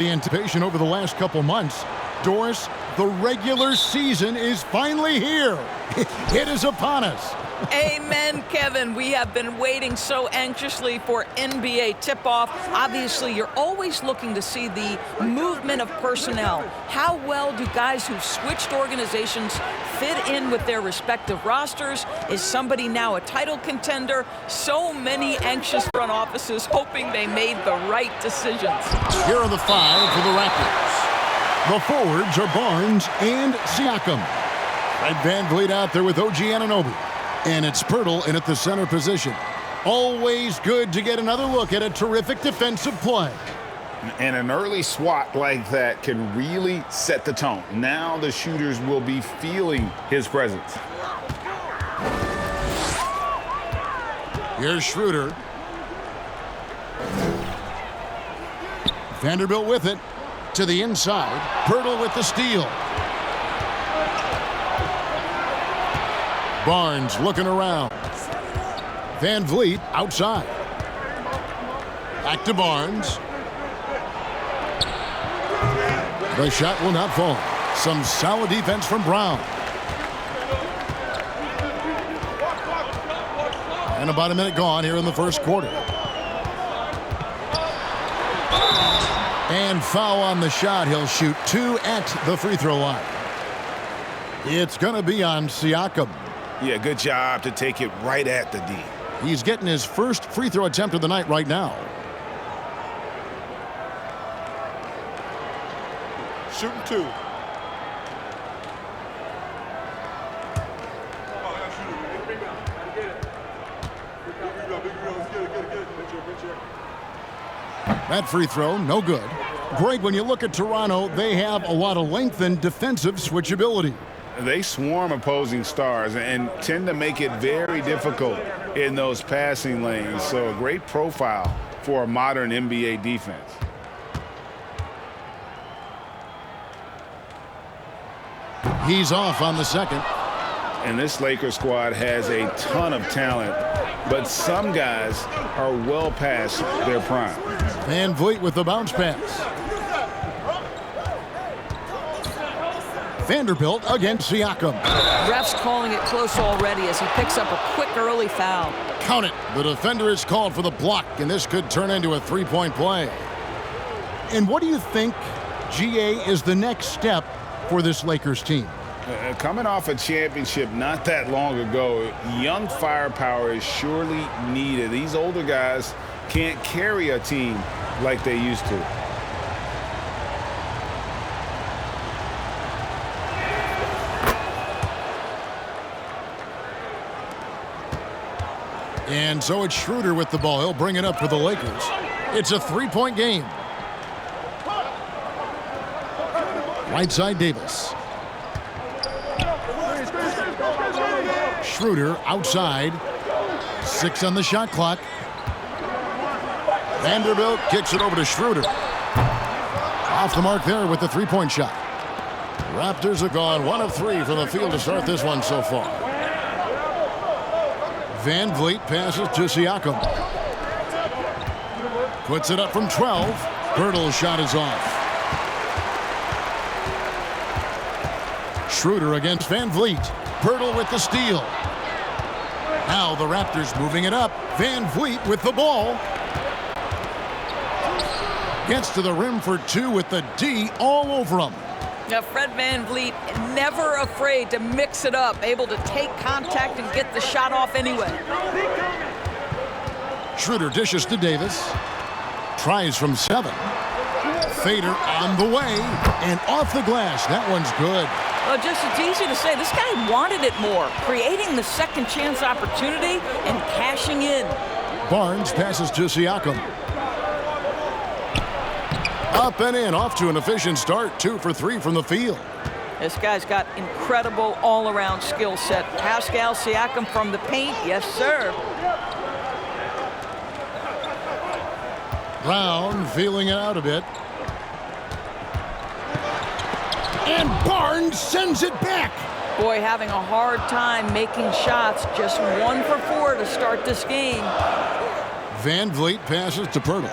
The anticipation over the last couple months. Doris, the regular season is finally here. It is upon us. Amen, Kevin. We have been waiting so anxiously for NBA tip-off. Obviously, you're always looking to see the movement of personnel. How well do guys who've switched organizations fit in with their respective rosters? Is somebody now a title contender? So many anxious front offices hoping they made the right decisions. Here are the five for the Raptors. The forwards are Barnes and Siakam. Fred VanVleet out there with OG Anunoby. And it's Pirtle in at the center position. Always good to get another look at a terrific defensive play. And an early swat like that can really set the tone. Now the shooters will be feeling his presence. Here's Schroeder. Vanderbilt with it. To the inside. Pirtle with the steal. Barnes looking around. VanVleet outside. Back to Barnes. The shot will not fall. Some solid defense from Brown. And about a minute gone here in the first quarter. And foul on the shot. He'll shoot 2 at the free throw line. It's going to be on Siakam. Yeah, good job to take it right at the D. He's getting his first free throw attempt of the night right now. Shooting 2. That free throw, no good. Greg, when you look at Toronto, they have a lot of length and defensive switchability. They swarm opposing stars and tend to make it very difficult in those passing lanes. So a great profile for a modern NBA defense. He's off on the second. And this Lakers squad has a ton of talent, but some guys are well past their prime. VanVleet with the bounce pass. Vanderbilt against Siakam. Refs calling it close already as he picks up a quick early foul. Count it. The defender is called for the block, and this could turn into a three-point play. And what do you think, GA, is the next step for this Lakers team? Coming off a championship not that long ago, young firepower is surely needed. These older guys can't carry a team like they used to. And so it's Schroeder with the ball. He'll bring it up for the Lakers. It's a three-point game. Right side, Davis. Schroeder outside. 6 on the shot clock. Vanderbilt kicks it over to Schroeder. Off the mark there with the three-point shot. Raptors have gone 1 of 3 from the field to start this one so far. VanVleet passes to Siakam. Puts it up from 12. Pirtle's shot is off. Schroeder against VanVleet. Pirtle with the steal. Now the Raptors moving it up. VanVleet with the ball. Gets to the rim for 2 with the D all over him. Now, Fred VanVleet, never afraid to mix it up, able to take contact and get the shot off anyway. Schroeder dishes to Davis. Tries from 7. Fader on the way and off the glass. That one's good. Well, just it's easy to say, this guy wanted it more, creating the second chance opportunity and cashing in. Barnes passes to Siakam. Up and in, off to an efficient start. 2 for 3 from the field. This guy's got incredible all-around skill set. Pascal Siakam from the paint, yes, sir. Brown feeling it out a bit. And Barnes sends it back. Boy, having a hard time making shots. Just 1 for 4 to start this game. VanVleet passes to Pirtle.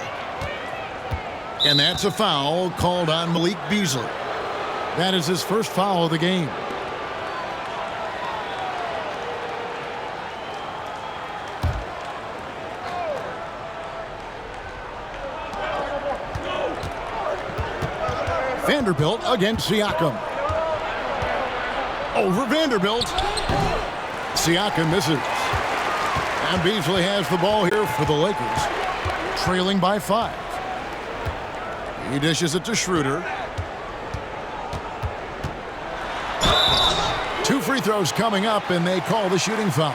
And that's a foul called on Malik Beasley. That is his first foul of the game. Vanderbilt against Siakam. Over Vanderbilt. Siakam misses. And Beasley has the ball here for the Lakers, trailing by 5. He dishes it to Schroeder. 2 free throws coming up, and they call the shooting foul.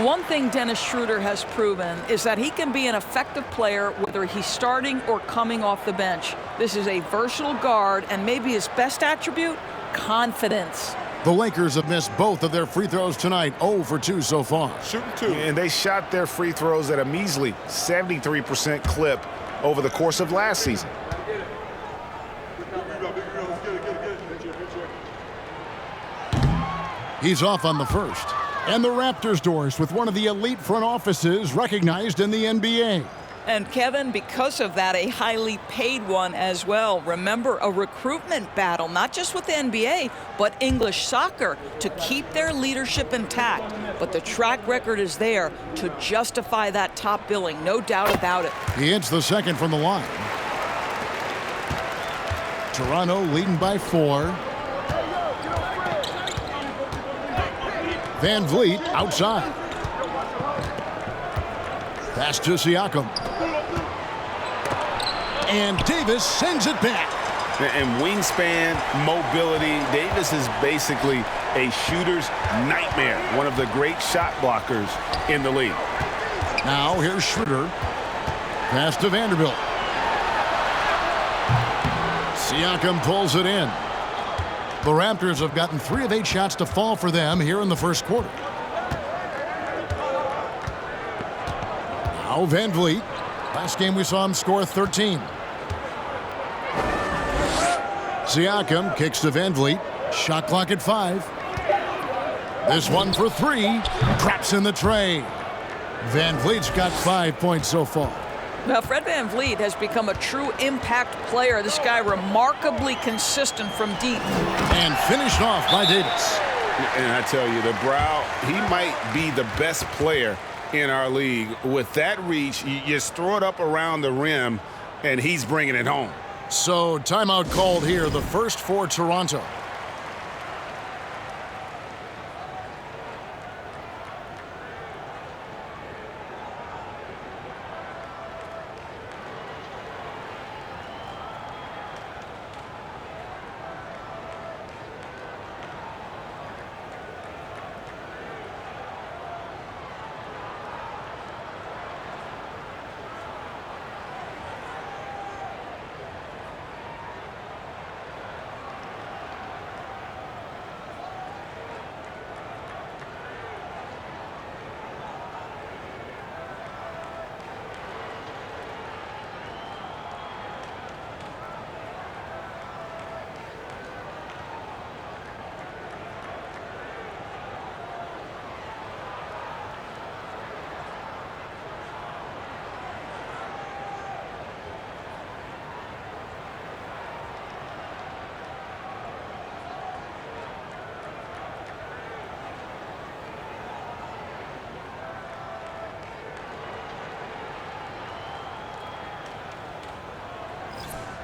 One thing Dennis Schroeder has proven is that he can be an effective player whether he's starting or coming off the bench. This is a versatile guard, and maybe his best attribute, confidence. The Lakers have missed both of their free throws tonight, 0 for 2 so far. Shooting 2. And they shot their free throws at a measly 73% clip over the course of last season. He's off on the first. And the Raptors doors with one of the elite front offices recognized in the NBA. And Kevin, because of that, a highly paid one as well. Remember, a recruitment battle, not just with the NBA, but English soccer, to keep their leadership intact. But the track record is there to justify that top billing, no doubt about it. He hits the second from the line. Toronto leading by 4. Van Vliet outside. Pass to Siakam. And Davis sends it back. And wingspan, mobility, Davis is basically a shooter's nightmare. One of the great shot blockers in the league. Now here's Schroeder. Pass to Vanderbilt. Siakam pulls it in. The Raptors have gotten 3 of 8 shots to fall for them here in the first quarter. Now Van Vliet. Last game we saw him score 13. Siakam kicks to Van Vliet. Shot clock at 5. This one for 3. Traps in the tray. Van Vliet's got 5 points so far. Now, Fred VanVleet has become a true impact player. This guy remarkably consistent from deep. And finished off by Davis. And I tell you, the brow, he might be the best player in our league. With that reach, you just throw it up around the rim, and he's bringing it home. So, timeout called here, the first for Toronto.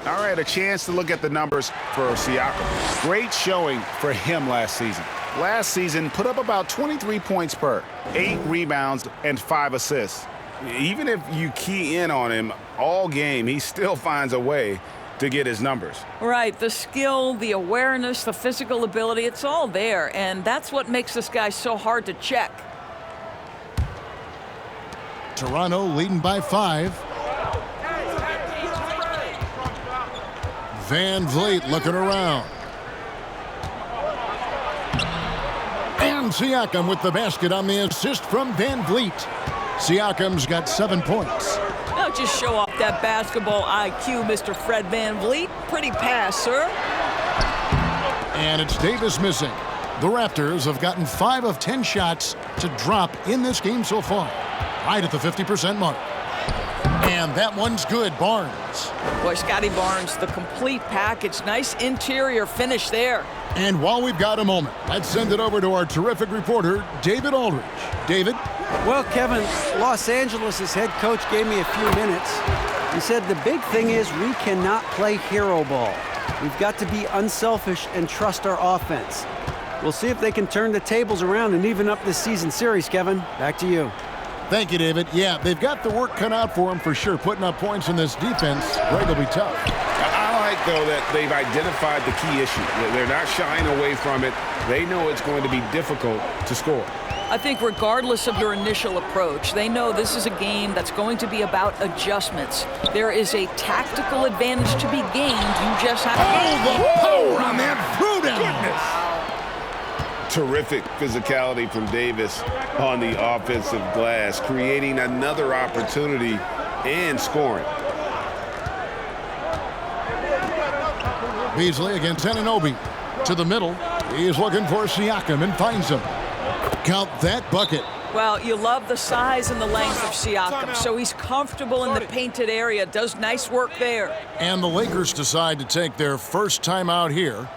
All right, a chance to look at the numbers for Siakam. Great showing for him last season. Last season, put up about 23 points per, 8 rebounds, and 5 assists. Even if you key in on him all game, he still finds a way to get his numbers. Right, the skill, the awareness, the physical ability, it's all there. And that's what makes this guy so hard to check. Toronto leading by 5. Van Vliet looking around. And Siakam with the basket on the assist from Van Vliet. Siakam's got 7 points. Now just show off that basketball IQ, Mr. Fred VanVleet. Pretty pass, sir. And it's Davis missing. The Raptors have gotten 5 of 10 shots to drop in this game so far. Right at the 50% mark. And that one's good, Barnes. Boy, Scotty Barnes, the complete package. Nice interior finish there. And while we've got a moment, let's send it over to our terrific reporter, David Aldridge. David? Well, Kevin, Los Angeles' head coach gave me a few minutes. He said the big thing is we cannot play hero ball. We've got to be unselfish and trust our offense. We'll see if they can turn the tables around and even up this season series, Kevin. Back to you. Thank you, David. Yeah, they've got the work cut out for them for sure. Putting up points in this defense, Greg, will be tough. I like, though, that they've identified the key issue. They're not shying away from it. They know it's going to be difficult to score. I think regardless of your initial approach, they know this is a game that's going to be about adjustments. There is a tactical advantage to be gained. You just have to... Oh, the power on that throwdown! Terrific physicality from Davis on the offensive glass, creating another opportunity and scoring. Beasley against Anunoby. To the middle. He's looking for Siakam and finds him. Count that bucket. Well, you love the size and the length of Siakam, so he's comfortable in the painted area, does nice work there. And the Lakers decide to take their first time out here.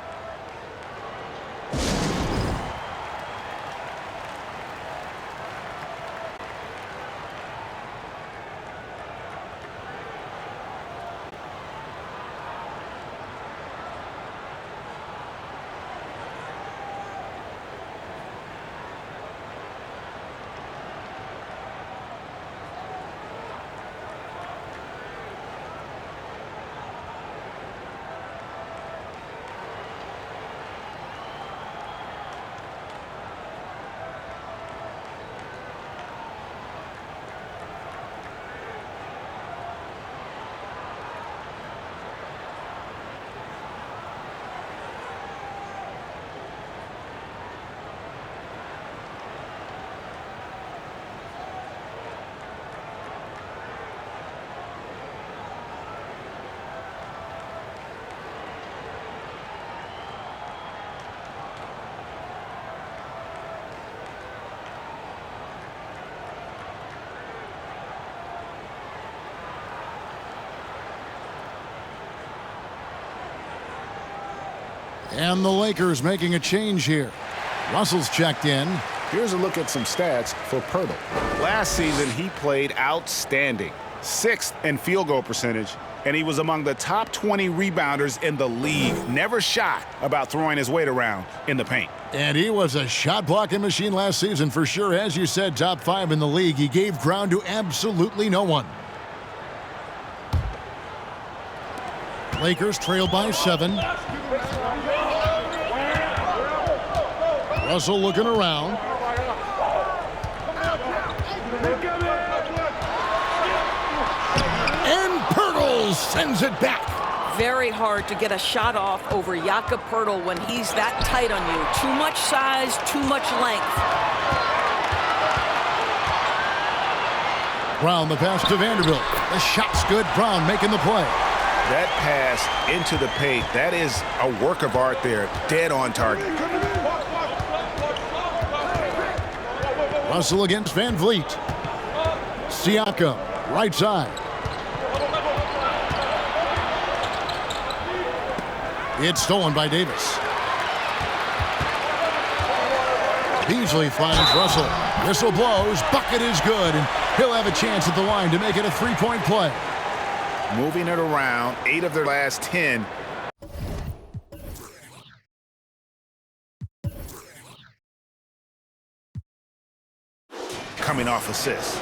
And the Lakers making a change here. Russell's checked in. Here's a look at some stats for Pirtle. Last season, he played outstanding. 6th in field goal percentage, and he was among the top 20 rebounders in the league. Never shy about throwing his weight around in the paint. And he was a shot-blocking machine last season for sure. As you said, top 5 in the league. He gave ground to absolutely no one. Lakers trail by 7. Russell looking around. And Pirtle sends it back. Very hard to get a shot off over Jakob Pirtle when he's that tight on you. Too much size, too much length. Brown the pass to Vanderbilt. The shot's good. Brown making the play. That pass into the paint, that is a work of art there. Dead on target. Russell against Van Vliet. Siakam, right side. It's stolen by Davis. Beasley finds Russell. Whistle blows. Bucket is good, and he'll have a chance at the line to make it a three-point play. Moving it around, 8 of their last 10. Coming off assists.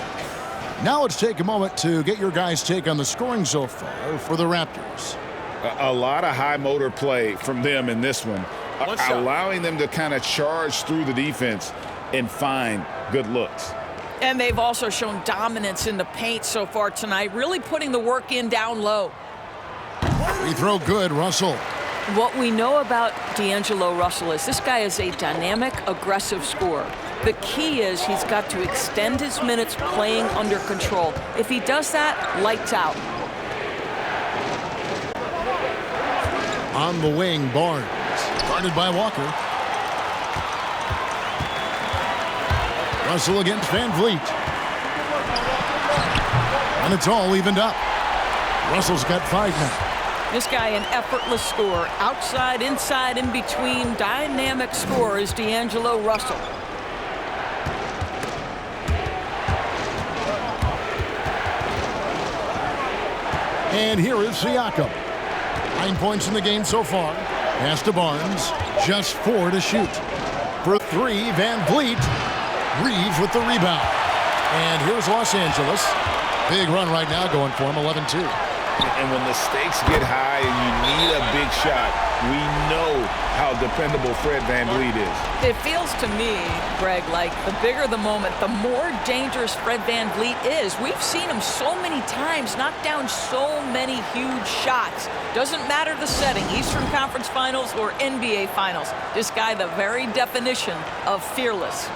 Now let's take a moment to get your guys' take on the scoring so far for the Raptors. A lot of high motor play from them in this one, allowing them to kind of charge through the defense and find good looks. And they've also shown dominance in the paint so far tonight, really putting the work in down low. Free throw good, Russell. What we know about D'Angelo Russell is this guy is a dynamic, aggressive scorer. The key is he's got to extend his minutes playing under control. If he does that, lights out. On the wing, Barnes. Guarded by Walker. Russell against Van Vliet. And it's all evened up. Russell's got 5 now. This guy, an effortless scorer. Outside, inside, in between. Dynamic scorer is D'Angelo Russell. And here is Siakam. 9 points in the game so far. Pass to Barnes. Just 4 to shoot. For 3, Van Vliet. Reeves with the rebound. And here's Los Angeles. Big run right now going for him, 11-2. And when the stakes get high and you need a big shot, we know how dependable Fred VanVleet is. It feels to me, Greg, like the bigger the moment, the more dangerous Fred VanVleet is. We've seen him so many times knock down so many huge shots. Doesn't matter the setting, Eastern Conference Finals or NBA Finals. This guy, the very definition of fearless.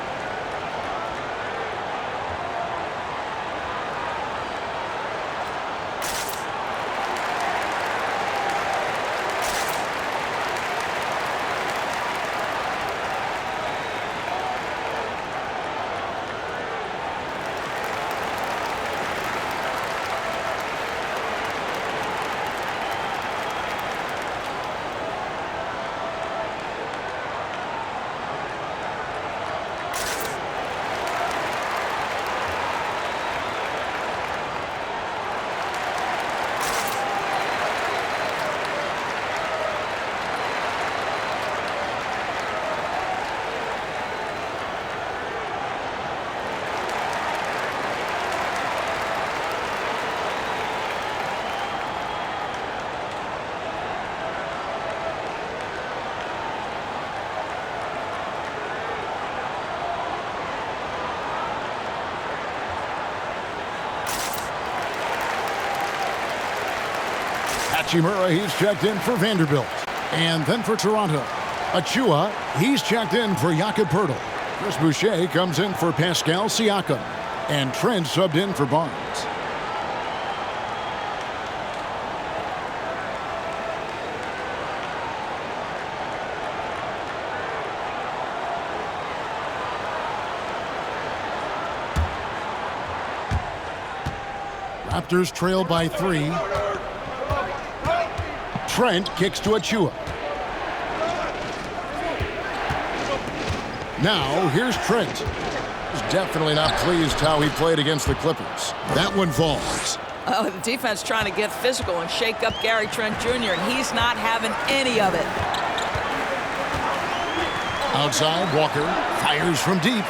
Hachimura, he's checked in for Vanderbilt. And then for Toronto, Achua, he's checked in for Jakob Poeltl. Chris Boucher comes in for Pascal Siakam. And Trent subbed in for Barnes. Raptors trail by 3. Trent kicks to Achua. Now, here's Trent. He's definitely not pleased how he played against the Clippers. That one falls. Oh, the defense trying to get physical and shake up Gary Trent Jr., and he's not having any of it. Outside, Walker fires from deep.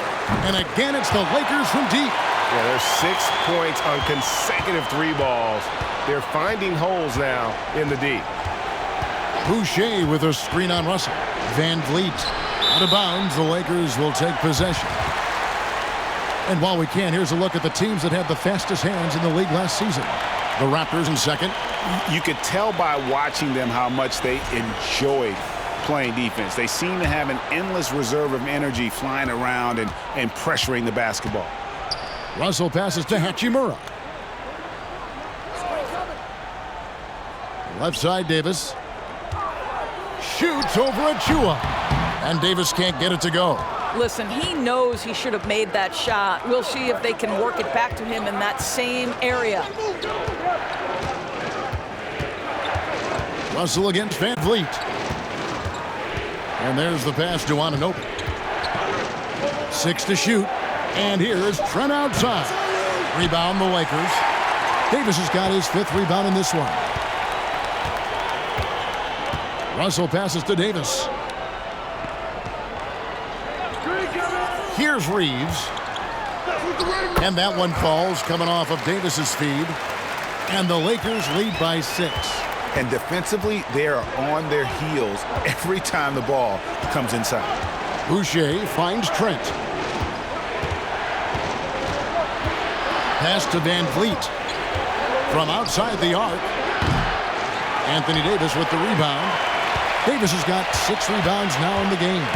And again, it's the Lakers from deep. Yeah, there's 6 points on consecutive 3 balls. They're finding holes now in the deep. Boucher with a screen on Russell. Van Vliet out of bounds. The Lakers will take possession. And while we can, here's a look at the teams that had the fastest hands in the league last season. The Raptors in second. You could tell by watching them how much they enjoyed playing defense. They seem to have an endless reserve of energy flying around and pressuring the basketball. Russell passes to Hachimura. Left side, Davis. Shoots over Achua. And Davis can't get it to go. Listen, he knows he should have made that shot. We'll see if they can work it back to him in that same area. Russell against Van Vliet. And there's the pass to Anunoby. 6 to shoot. And here's Trent outside. Rebound the Lakers. Davis has got his 5th rebound in this one. Russell passes to Davis. Here's Reeves. And that one falls coming off of Davis's feed. And the Lakers lead by 6. And defensively, they are on their heels every time the ball comes inside. Boucher finds Trent. Pass to Van Vliet. From outside the arc. Anthony Davis with the rebound. Davis has got 6 rebounds now in the game.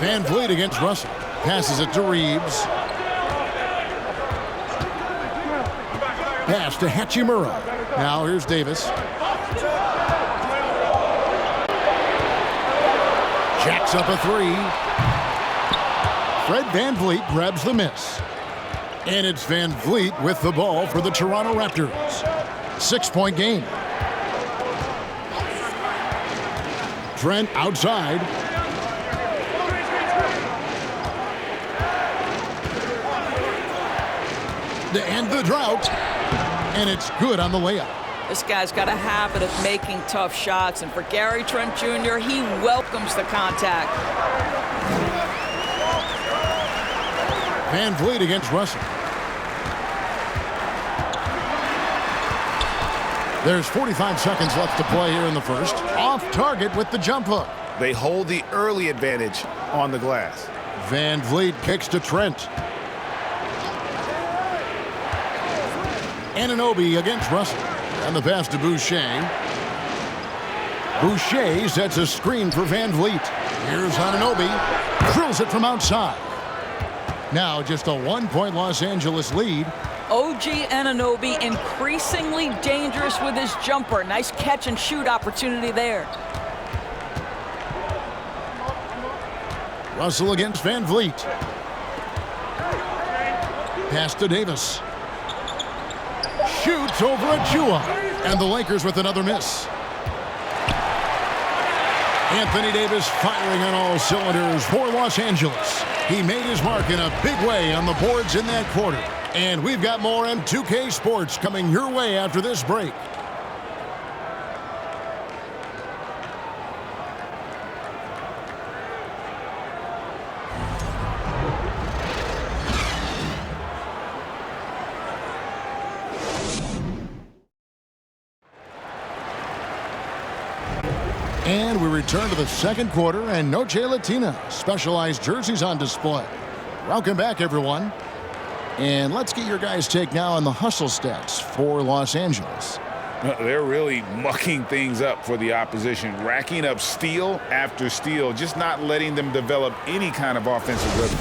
Van Vliet against Russell. Passes it to Reeves. Pass to Hachimura. Now here's Davis. Jacks up a 3. Fred VanVleet grabs the miss. And it's Van Vliet with the ball for the Toronto Raptors. 6-point game. Trent outside. To end the drought. And it's good on the layup. This guy's got a habit of making tough shots, and for Gary Trent Jr., he welcomes the contact. Van Vliet against Russell. There's 45 seconds left to play here in the first. Off target with the jump hook. They hold the early advantage on the glass. Van Vliet kicks to Trent. Anunoby against Russell. And the pass to Boucher. Boucher sets a screen for Van Vliet. Here's Anunoby. Drills it from outside. Now just a 1-point Los Angeles lead. OG Anunoby increasingly dangerous with his jumper. Nice catch and shoot opportunity there. Russell against Van Vliet. Pass to Davis. Shoots over Achua. And the Lakers with another miss. Anthony Davis firing on all cylinders for Los Angeles. He made his mark in a big way on the boards in that quarter. And we've got more M2K Sports coming your way after this break. And we return to the second quarter, and Noche Latina specialized jerseys on display. Welcome back, everyone. And let's get your guys' take now on the hustle stats for Los Angeles. They're really mucking things up for the opposition, racking up steal after steal, just not letting them develop any kind of offensive rhythm.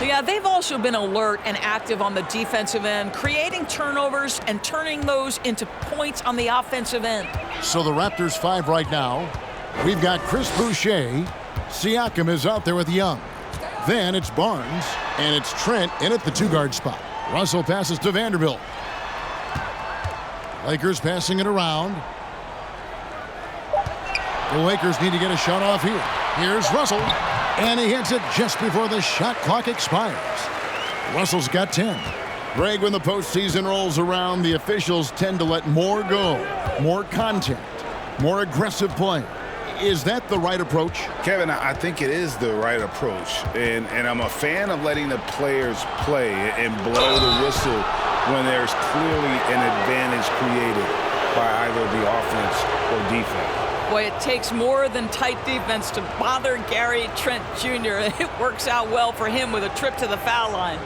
Yeah, they've also been alert and active on the defensive end, creating turnovers and turning those into points on the offensive end. So the Raptors 5 right now. We've got Chris Boucher. Siakam is out there with Young. Then it's Barnes, and it's Trent in at the 2-guard spot. Russell passes to Vanderbilt. Lakers passing it around. The Lakers need to get a shot off here. Here's Russell, and he hits it just before the shot clock expires. Russell's got 10. Greg, when the postseason rolls around, the officials tend to let more go, more contact, more aggressive play. Is that the right approach? Kevin, I think it is the right approach. And I'm a fan of letting the players play and blow the whistle when there's clearly an advantage created by either the offense or defense. Boy, it takes more than tight defense to bother Gary Trent Jr. It works out well for him with a trip to the foul line.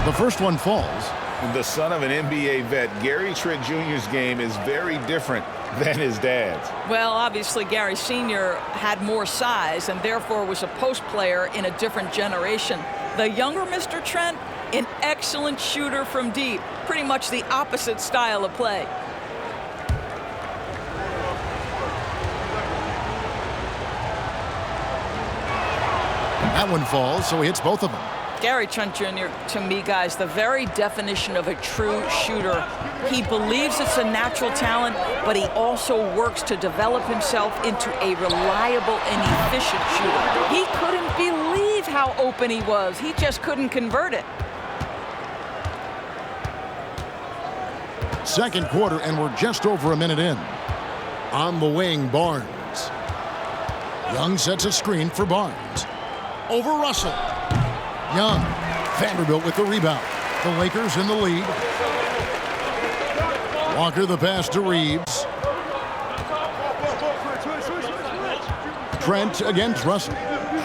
The first one falls. The son of an NBA vet, Gary Trent Jr.'s game is very different than his dad's. Well, obviously, Gary Sr. had more size and therefore was a post player in a different generation. The younger Mr. Trent, an excellent shooter from deep. Pretty much the opposite style of play. That one falls, so he hits both of them. Gary Trent Jr., to me, guys, the very definition of a true shooter. He believes it's a natural talent, but he also works to develop himself into a reliable and efficient shooter. He couldn't believe how open he was. He just couldn't convert it. Second quarter, and we're just over a minute in. On the wing, Barnes. Young sets a screen for Barnes. Over Russell. Young. Vanderbilt with the rebound. The Lakers in the lead. Walker the pass to Reeves. Trent against Russell.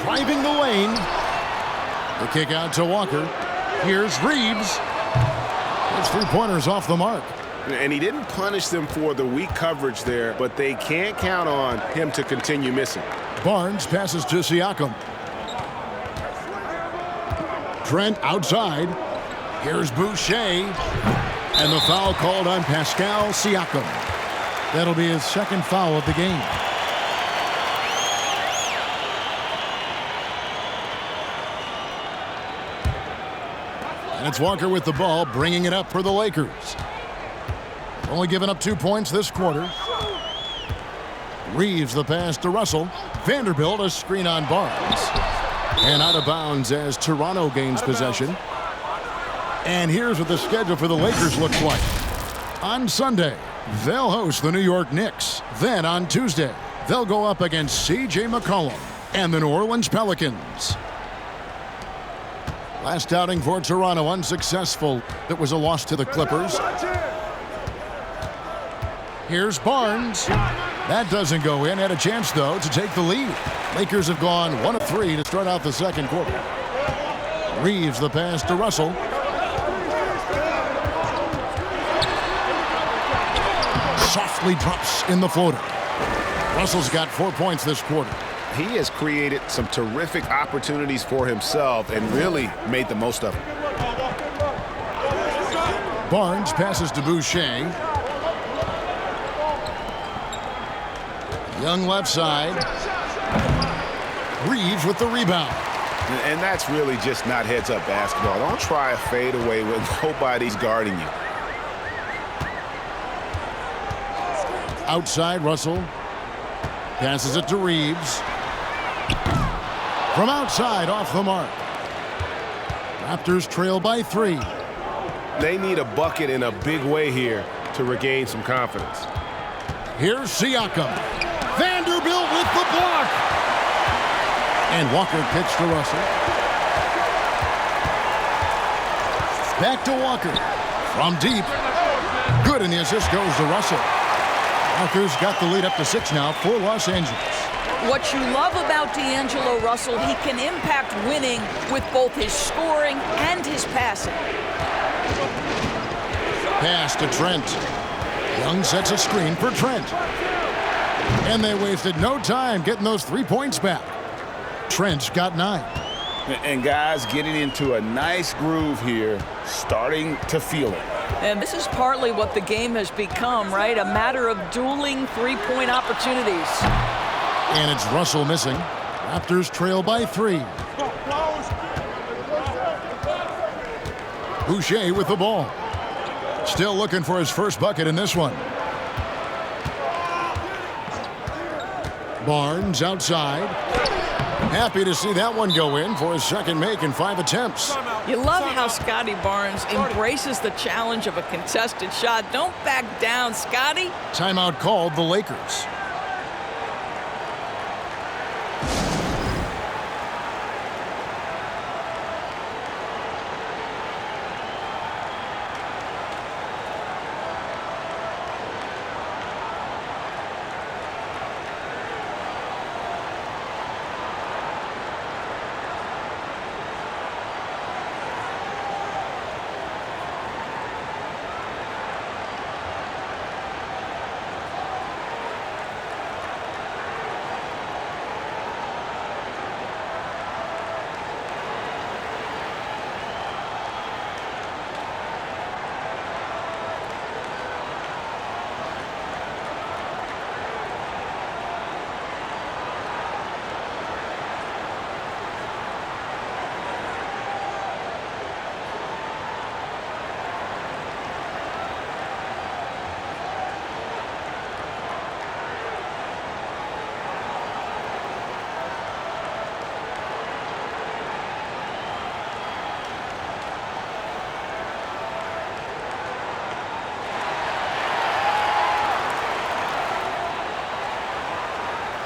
Driving the lane. The kick out to Walker. Here's Reeves. His 3-pointers off the mark. And he didn't punish them for the weak coverage there, but they can't count on him to continue missing. Barnes passes to Siakam. Trent outside. Here's Boucher. And the foul called on Pascal Siakam. That'll be his second foul of the game. And it's Walker with the ball, bringing it up for the Lakers. Only giving up 2 points this quarter. Reeves the pass to Russell. Vanderbilt a screen on Barnes. And out of bounds as Toronto gains possession. And here's what the schedule for the Lakers looks like. On Sunday, they'll host the New York Knicks. Then on Tuesday, they'll go up against C.J. McCollum and the New Orleans Pelicans. Last outing for Toronto unsuccessful. It was a loss to the Clippers. Here's Barnes. That doesn't go in. Had a chance, though, to take the lead. Lakers have gone 1 of 3 to start out the second quarter. Reeves the pass to Russell. Softly drops in the floater. Russell's got 4 points this quarter. He has created some terrific opportunities for himself and really made the most of it. Barnes passes to Boucher. Young left side. Reeves with the rebound. And that's really just not heads-up basketball. Don't try a fadeaway when nobody's guarding you. Outside, Russell. Passes it to Reeves. From outside, off the mark. Raptors trail by 3. They need a bucket in a big way here to regain some confidence. Here's Siakam. Vanderbilt with the block. And Walker pitched to Russell. Back to Walker. From deep. Good, and the assist goes to Russell. Walker's got the lead up to 6 now for Los Angeles. What you love about D'Angelo Russell, he can impact winning with both his scoring and his passing. Pass to Trent. Young sets a screen for Trent. And they wasted no time getting those 3 points back. Trent's got 9. And guys getting into a nice groove here, starting to feel it. And this is partly what the game has become, right? A matter of dueling three-point opportunities. And it's Russell missing. Raptors trail by 3. Boucher with the ball. Still looking for his first bucket in this one. Barnes outside. Happy to see that one go in for his second make in 5 attempts. You love how Scotty Barnes embraces the challenge of a contested shot. Don't back down, Scotty. Timeout called the Lakers.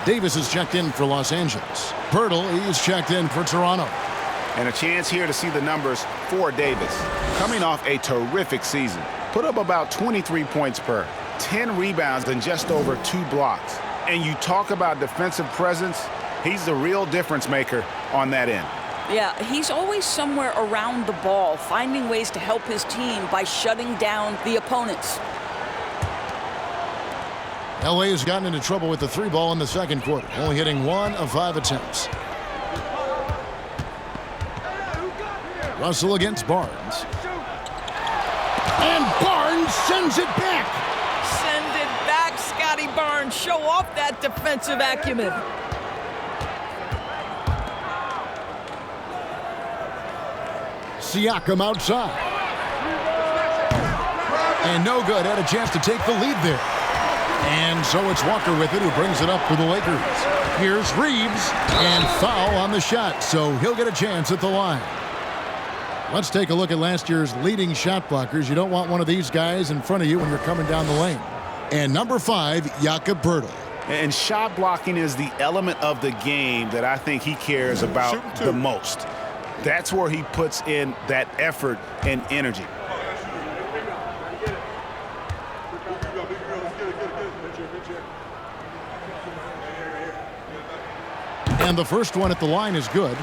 Davis is checked in for Los Angeles. Pirtle is checked in for Toronto. And a chance here to see the numbers for Davis. Coming off a terrific season. Put up about 23 points per, 10 rebounds, and just over 2 blocks. And you talk about defensive presence, he's the real difference maker on that end. Yeah, he's always somewhere around the ball, finding ways to help his team by shutting down the opponents. LA has gotten into trouble with the 3 ball in the second quarter, only hitting 1 of 5 attempts. Russell against Barnes. And Barnes sends it back. Send it back, Scotty Barnes. Show off that defensive acumen. Siakam outside. And no good. Had a chance to take the lead there. And so it's Walker with it, who brings it up for the Lakers. Here's Reeves, and foul on the shot, so he'll get a chance at the line. Let's take a look at last year's leading shot blockers. You don't want one of these guys in front of you when you're coming down the lane. And number 5, Jakob Poeltl. And shot blocking is the element of the game that I think he cares about the most. That's where he puts in that effort and energy. And the first one at the line is good.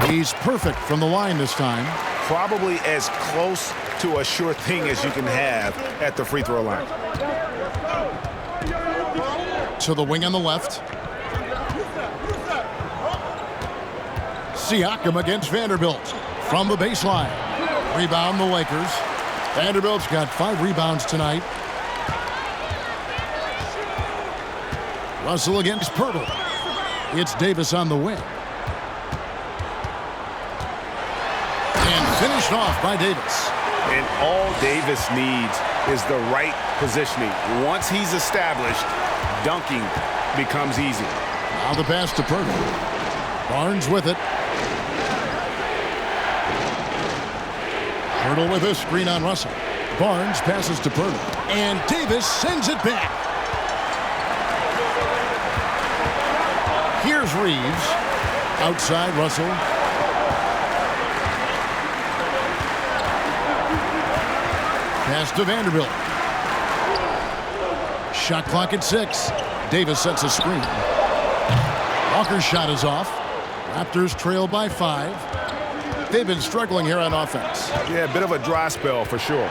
He's perfect from the line this time. Probably as close to a sure thing as you can have at the free throw line. To the wing on the left. Siakam against Vanderbilt from the baseline. Rebound the Lakers. Vanderbilt's got 5 rebounds tonight. Russell against Poeltl. It's Davis on the wing. And finished off by Davis. And all Davis needs is the right positioning. Once he's established, dunking becomes easy. Now the pass to Poeltl. Barnes with it. Poeltl with a screen on Russell. Barnes passes to Poeltl. And Davis sends it back. Here's Reeves. Outside Russell. Pass to Vanderbilt. Shot clock at 6. Davis sets a screen. Walker's shot is off. Raptors trail by 5. They've been struggling here on offense. Yeah, a bit of a dry spell for sure.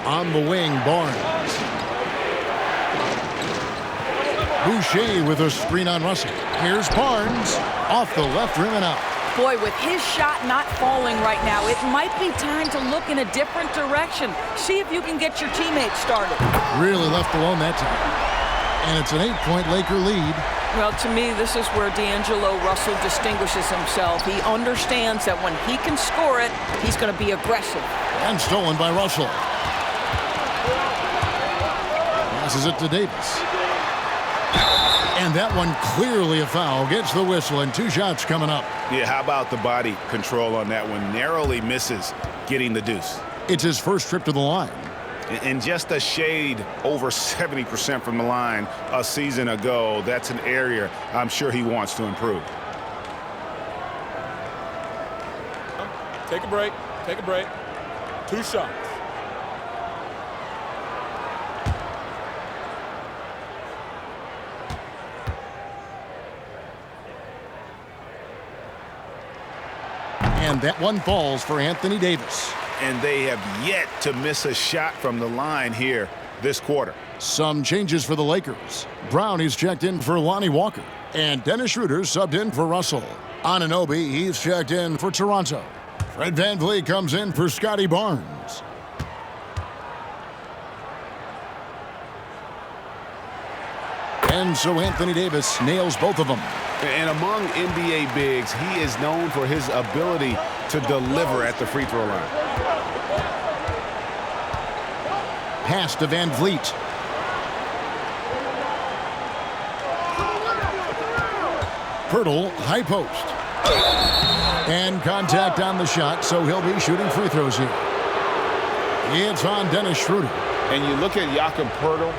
On the wing, Barnes. Boucher with a screen on Russell. Here's Barnes. Off the left rim and out. Boy, with his shot not falling right now, it might be time to look in a different direction. See if you can get your teammates started. Really left alone that time. And it's an 8-point Laker lead. Well, to me, this is where D'Angelo Russell distinguishes himself. He understands that when he can score it, he's going to be aggressive. And stolen by Russell. Passes it to Davis. And that one clearly a foul. Gets the whistle, and 2 shots coming up. Yeah, how about the body control on that one? Narrowly misses getting the deuce. It's his first trip to the line. And just a shade over 70% from the line a season ago. That's an area I'm sure he wants to improve. Take a break. Take a break. 2 shots. And that one falls for Anthony Davis. And they have yet to miss a shot from the line here this quarter. Some changes for the Lakers. Brown is checked in for Lonnie Walker. And Dennis Schroeder subbed in for Russell. Anunoby, he's checked in for Toronto. Fred VanVleet comes in for Scotty Barnes. And so Anthony Davis nails both of them. And among NBA bigs, he is known for his ability to deliver at the free throw line. Pass to VanVleet. Poeltl, high post. And contact on the shot, so he'll be shooting free throws here. It's on Dennis Schroeder. And you look at Jakob Poeltl,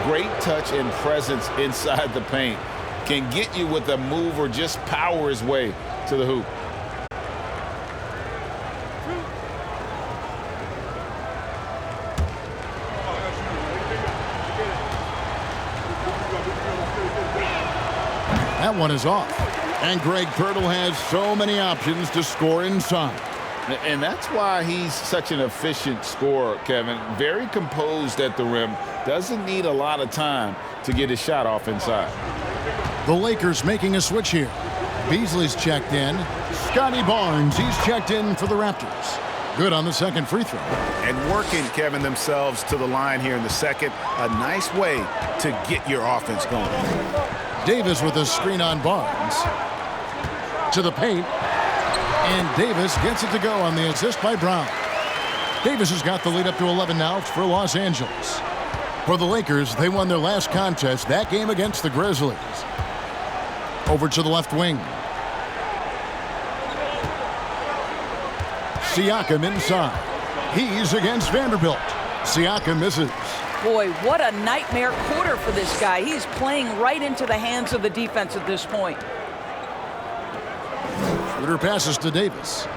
great touch and presence inside the paint. Can get you with a move or just power his way to the hoop. That one is off. And Greg Pirtle has so many options to score inside. And that's why he's such an efficient scorer, Kevin. Very composed at the rim. Doesn't need a lot of time to get his shot off inside. The Lakers making a switch here. Beasley's checked in. Scotty Barnes, he's checked in for the Raptors. Good on the second free throw. And working, Kevin, themselves to the line here in the second. A nice way to get your offense going. Davis with a screen on Barnes. To the paint. And Davis gets it to go on the assist by Brown. Davis has got the lead up to 11 now for Los Angeles. For the Lakers, they won their last contest, that game against the Grizzlies. Over to the left wing. Siakam inside. He's against Vanderbilt. Siakam misses. Boy, what a nightmare quarter for this guy. He's playing right into the hands of the defense at this point. Schroeder passes to Davis.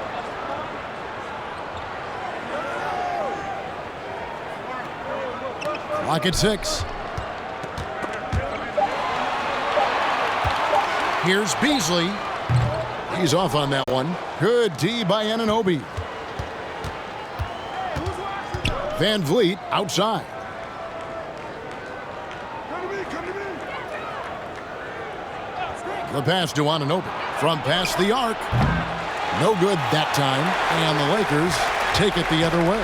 Clock at 6. Here's Beasley. He's off on that one. Good D by Anunoby. Van Vliet outside. The pass to Anunoby. From past the arc. No good that time. And the Lakers take it the other way.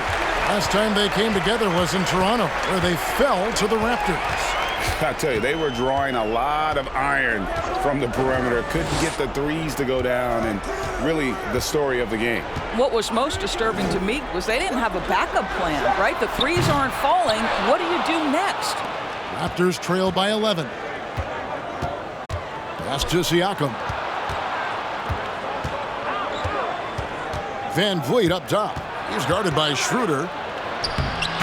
Last time they came together was in Toronto, where they fell to the Raptors. I tell you, they were drawing a lot of iron from the perimeter. Couldn't get the threes to go down, and really the story of the game. What was most disturbing to me was they didn't have a backup plan, right? The threes aren't falling. What do you do next? Raptors trail by 11. Pass to Siakam. Van Vliet up top. He's guarded by Schroeder.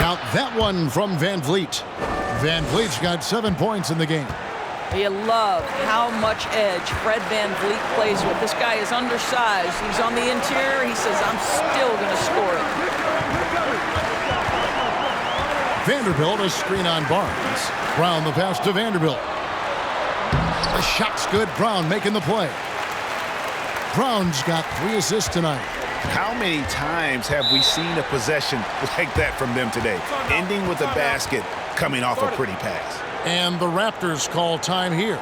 Count that one from Van Vliet. Van Vliet's got 7 points in the game. You love how much edge Fred Van Vliet plays with. This guy is undersized. He's on the interior. He says, I'm still going to score it. Vanderbilt, a screen on Barnes. Brown the pass to Vanderbilt. The shot's good. Brown making the play. Brown's got 3 assists tonight. How many times have we seen a possession like that from them today? Ending with a basket, coming off a pretty pass. And the Raptors call time here.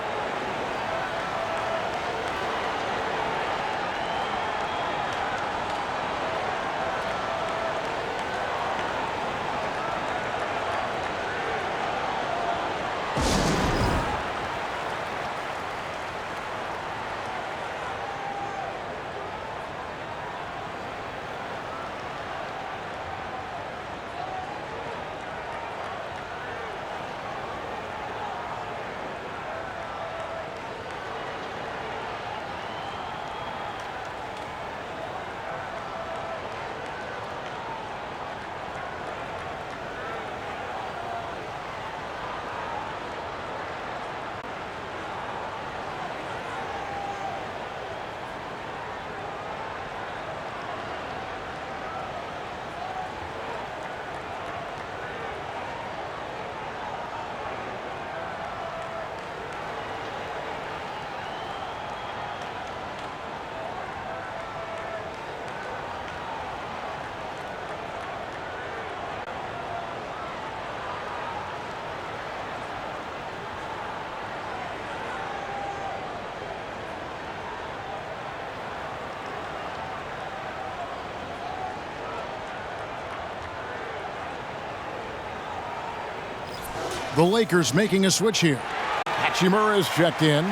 The Lakers making a switch here. Hachimura is checked in.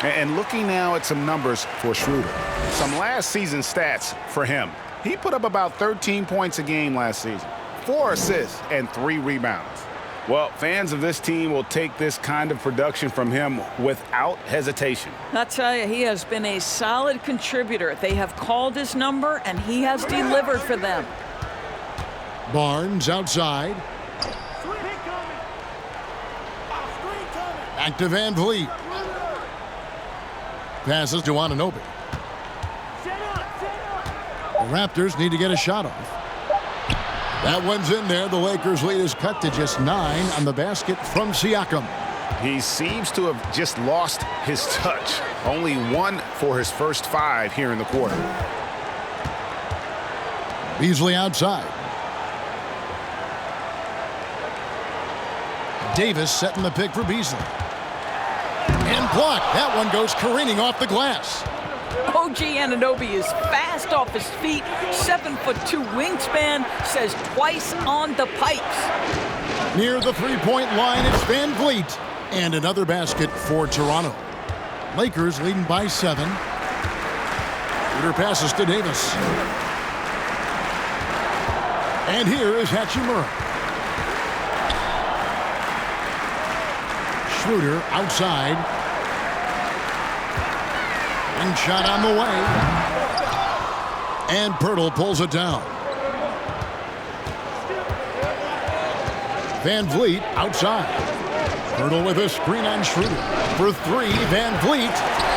And looking now at some numbers for Schroeder. Some last season stats for him. He put up about 13 points a game last season, 4 assists and 3 rebounds. Well, fans of this team will take this kind of production from him without hesitation. I'll tell you, he has been a solid contributor. They have called his number, and he has delivered for them. Barnes outside. Back to Van Vliet. Passes to Anunoby. The Raptors need to get a shot off. That one's in there. The Lakers' lead is cut to just 9 on the basket from Siakam. He seems to have just lost his touch. Only 1 for his first 5 here in the quarter. Beasley outside. Davis setting the pick for Beasley. And blocked. That one goes careening off the glass. OG Anunoby is fast off his feet. 7'2" wingspan, says twice on the pipes. Near the three-point line, it's Van Vliet. And another basket for Toronto. Lakers leading by 7. Shooter passes to Davis. And here is Hachimura. Schroeder outside. And shot on the way. And Pirtle pulls it down. Van Vliet outside. Pirtle with a screen on Schroeder. For 3, Van Vliet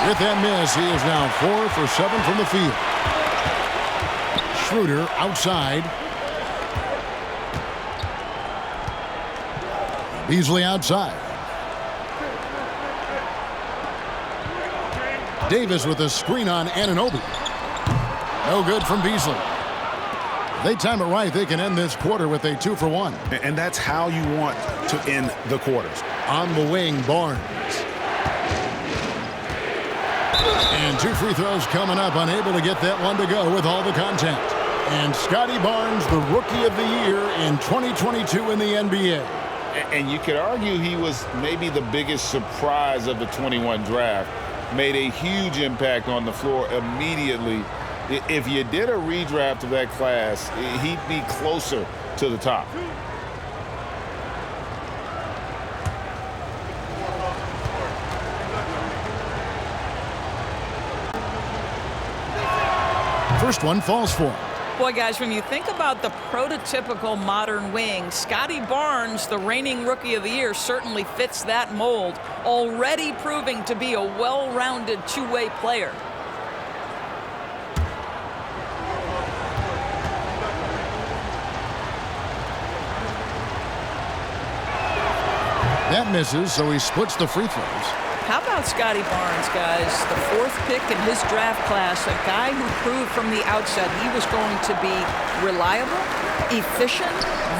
with that miss. He is now 4 for 7 from the field. Schroeder outside. Beasley outside. Davis with a screen on Anunoby. No good from Beasley. They time it right. They can end this quarter with a 2 for 1. And that's how you want to end the quarters. On the wing, Barnes. And 2 free throws coming up. Unable to get that one to go with all the contact. And Scotty Barnes, the Rookie of the Year in 2022 in the NBA. And you could argue he was maybe the biggest surprise of the 21 draft. Made a huge impact on the floor immediately. If you did a redraft of that class, he'd be closer to the top. First one falls for him. Boy, guys, when you think about the prototypical modern wing, Scotty Barnes, the reigning Rookie of the Year, certainly fits that mold, already proving to be a well-rounded two-way player. That misses, so he splits the free throws. How about Scotty Barnes, guys? The 4th pick in his draft class, a guy who proved from the outset he was going to be reliable, efficient,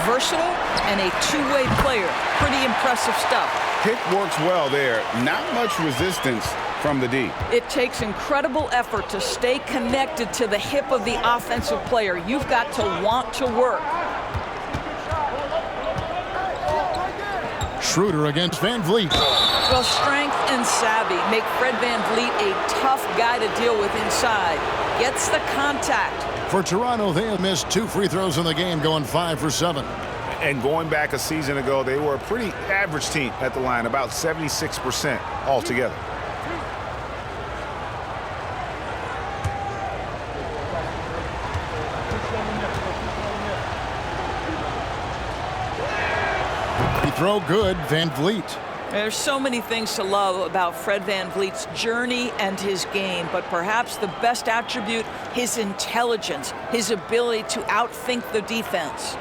versatile, and a two-way player. Pretty impressive stuff. Pick works well there. Not much resistance from the D. It takes incredible effort to stay connected to the hip of the offensive player. You've got to want to work. Schroeder against Van Vliet. Well, strength and savvy make Fred Van Vliet a tough guy to deal with inside. Gets the contact. For Toronto, they have missed 2 free throws in the game, going 5 for 7. And going back a season ago, they were a pretty average team at the line, about 76% altogether. Throw good, Van Vliet. There's so many things to love about Fred Van Vliet's journey and his game, but perhaps the best attribute, his intelligence, his ability to outthink the defense.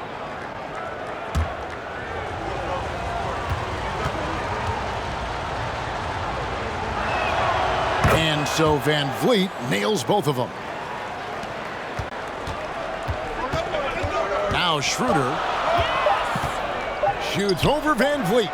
And so Van Vliet nails both of them. Now Schroeder shoots over Van Vliet.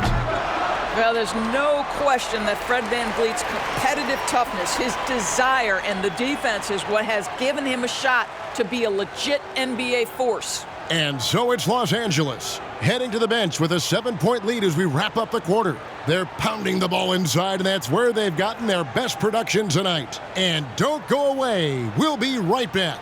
Well, there's no question that Fred Van Vliet's competitive toughness, his desire, and the defense is what has given him a shot to be a legit NBA force. And so it's Los Angeles, heading to the bench with a 7-point lead as we wrap up the quarter. They're pounding the ball inside, and that's where they've gotten their best production tonight. And don't go away. We'll be right back.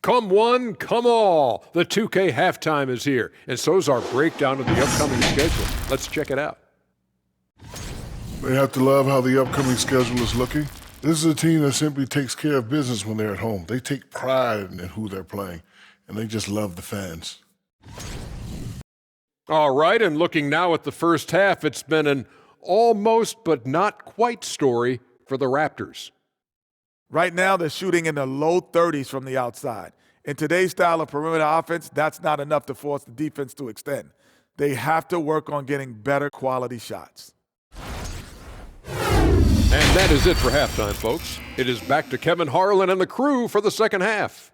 Come one, come all. The 2K halftime is here, and so's our breakdown of the upcoming schedule. Let's check it out. They have to love how the upcoming schedule is looking. This is a team that simply takes care of business when they're at home. They take pride in who they're playing, and they just love the fans. All right, and looking now at the first half, it's been an almost but not quite story for the Raptors. Right now, they're shooting in the low 30s from the outside. In today's style of perimeter offense, that's not enough to force the defense to extend. They have to work on getting better quality shots. And that is it for halftime, folks. It is back to Kevin Harlan and the crew for the second half.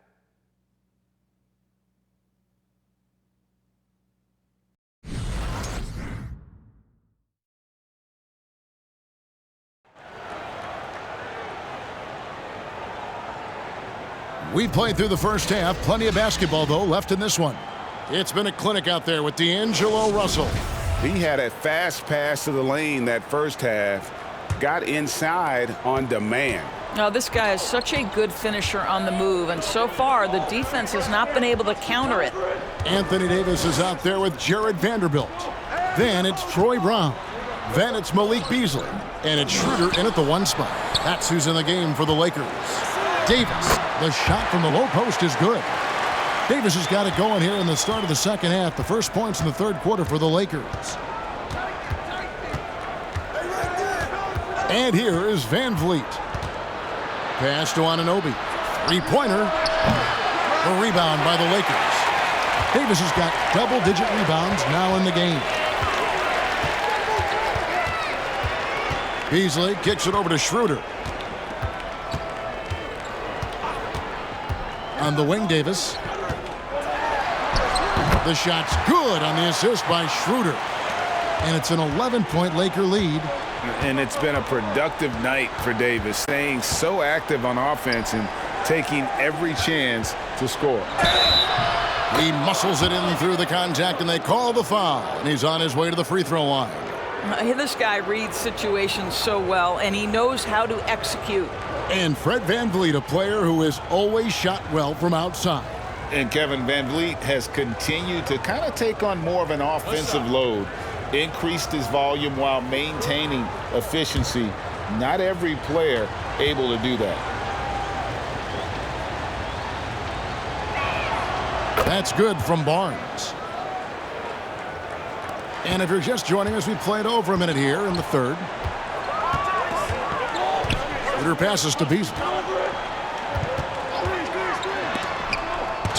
We played through the first half. Plenty of basketball, though, left in this one. It's been a clinic out there with D'Angelo Russell. He had a fast pass to the lane that first half. Got inside on demand. Now, this guy is such a good finisher on the move, and so far the defense has not been able to counter it. Anthony Davis is out there with Jared Vanderbilt. Then it's Troy Brown. Then it's Malik Beasley. And it's Schroeder in at the one spot. That's who's in the game for the Lakers. Davis, the shot from the low post is good. Davis has got it going here in the start of the second half. The first points in the third quarter for the Lakers. And here is Van Vliet. Pass to Anunoby. Three-pointer. A rebound by the Lakers. Davis has got double-digit rebounds now in the game. Beasley kicks it over to Schroeder. On the wing, Davis. The shot's good on the assist by Schroeder. And it's an 11-point Laker lead. And it's been a productive night for Davis, staying so active on offense and taking every chance to score. He muscles it in through the contact, and they call the foul. And he's on his way to the free throw line. This guy reads situations so well, and he knows how to execute. And Fred VanVleet, a player who has always shot well from outside. And Kevin VanVleet has continued to kind of take on more of an offensive load. Increased his volume while maintaining efficiency. Not every player able to do that. That's good from Barnes. And if you're just joining us, we played over a minute here in the third. Schroeder passes to Beasley.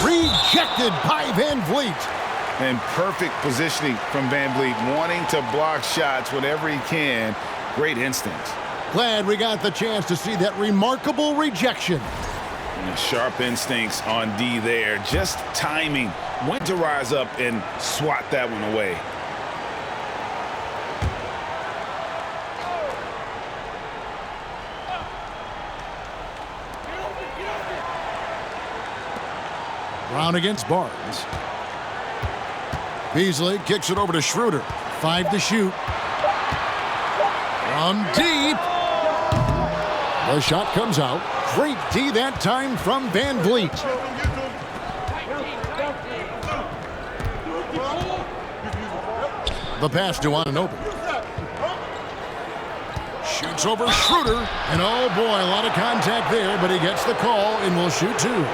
Rejected by VanVleet. And perfect positioning from VanVleet, wanting to block shots whenever he can. Great instincts. Glad we got the chance to see that remarkable rejection. And sharp instincts on D there. Just timing. Went to rise up and swat that one away. Brown against Barnes. Beasley kicks it over to Schroeder. 5 to shoot. From deep. The shot comes out. Great D that time from VanVleet. The pass to Anunoby. Shoots over Schroeder. And oh boy, a lot of contact there, but he gets the call and will shoot two.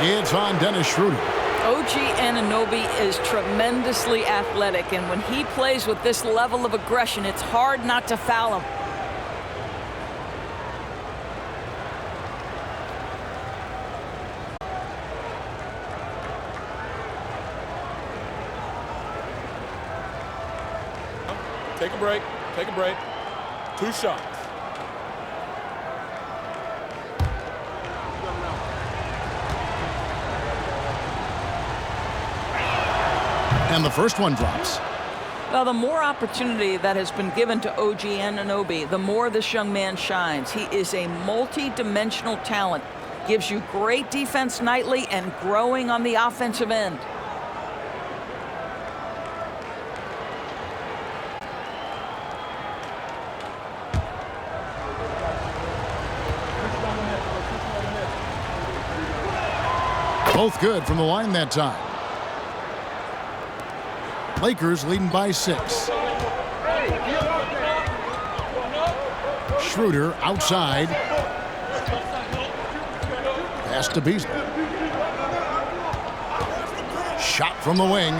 It's on Dennis Schroeder. OG Anunoby is tremendously athletic, and when he plays with this level of aggression, it's hard not to foul him. Take a break. Take a break. 2 shots. And the first one drops. Well, the more opportunity that has been given to OG Anunoby, the more this young man shines. He is a multi-dimensional talent. Gives you great defense nightly and growing on the offensive end. Both good from the line that time. Lakers leading by 6. Schroeder outside. Pass to Beasley. Shot from the wing.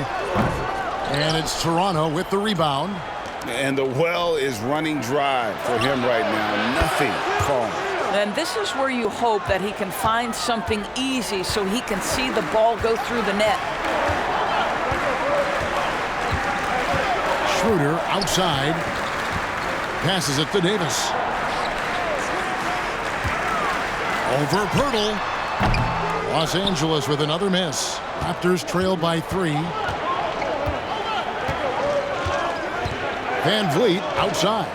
And it's Toronto with the rebound. And the well is running dry for him right now. Nothing falling. And this is where you hope that he can find something easy so he can see the ball go through the net. Schroeder outside. Passes it to Davis. Over Pirtle. Los Angeles with another miss. Raptors trail by 3. Van Vliet outside.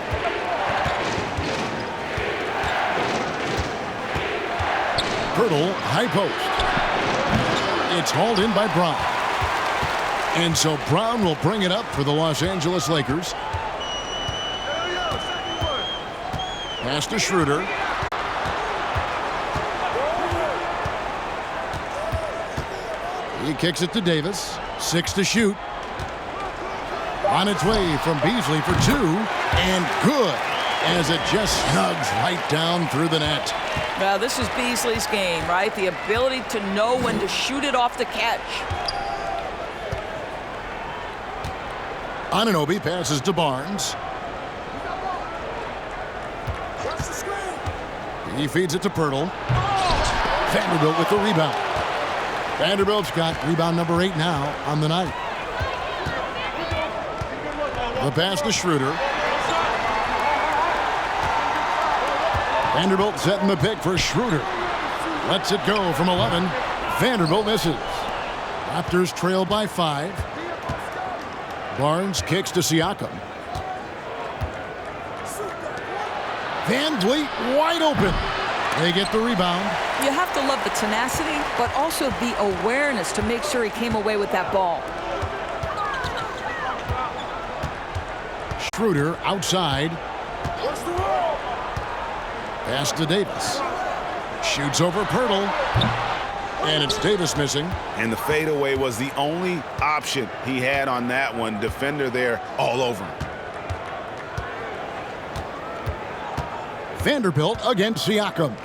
Pirtle, high post. It's hauled in by Brown. And so Brown will bring it up for the Los Angeles Lakers. Pass to Schroeder. He kicks it to Davis. 6 to shoot. On its way from Beasley for 2. And good, as it just snugs right down through the net. Now, this is Beasley's game, right? The ability to know when to shoot it off the catch. Anunoby passes to Barnes. He feeds it to Pirtle. Vanderbilt with the rebound. Vanderbilt's got rebound number 8 now on the night. The pass to Schroeder. Vanderbilt setting the pick for Schroeder. Lets it go from 11. Vanderbilt misses. Raptors trail by 5. Barnes kicks to Siakam. Van Vliet wide open. They get the rebound. You have to love the tenacity, but also the awareness to make sure he came away with that ball. Schroeder outside. Pass to Davis. Shoots over Pirtle. And it's Davis missing. And the fadeaway was the only option he had on that one. Defender there all over him. Vanderbilt against Siakam.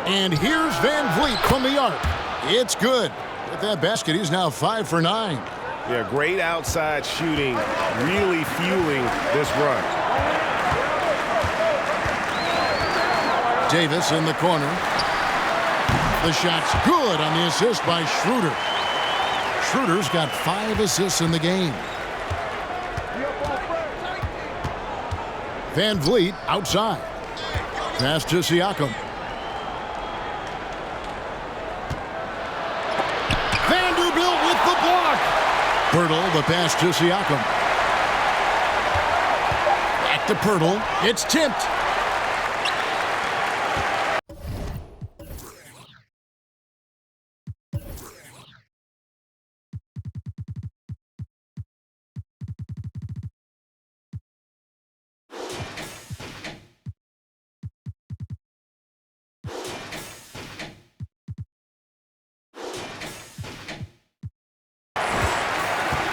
And here's Van Vliet from the arc. It's good. With that basket, he's now 5 for 9. Yeah, great outside shooting, really fueling this run. Davis in the corner. The shot's good on the assist by Schroeder. Schroeder's got 5 assists in the game. Van Vliet outside. Pass to Siakam. Vanderbilt with the block. Pirtle, the pass to Siakam. Back to Pirtle. It's tipped.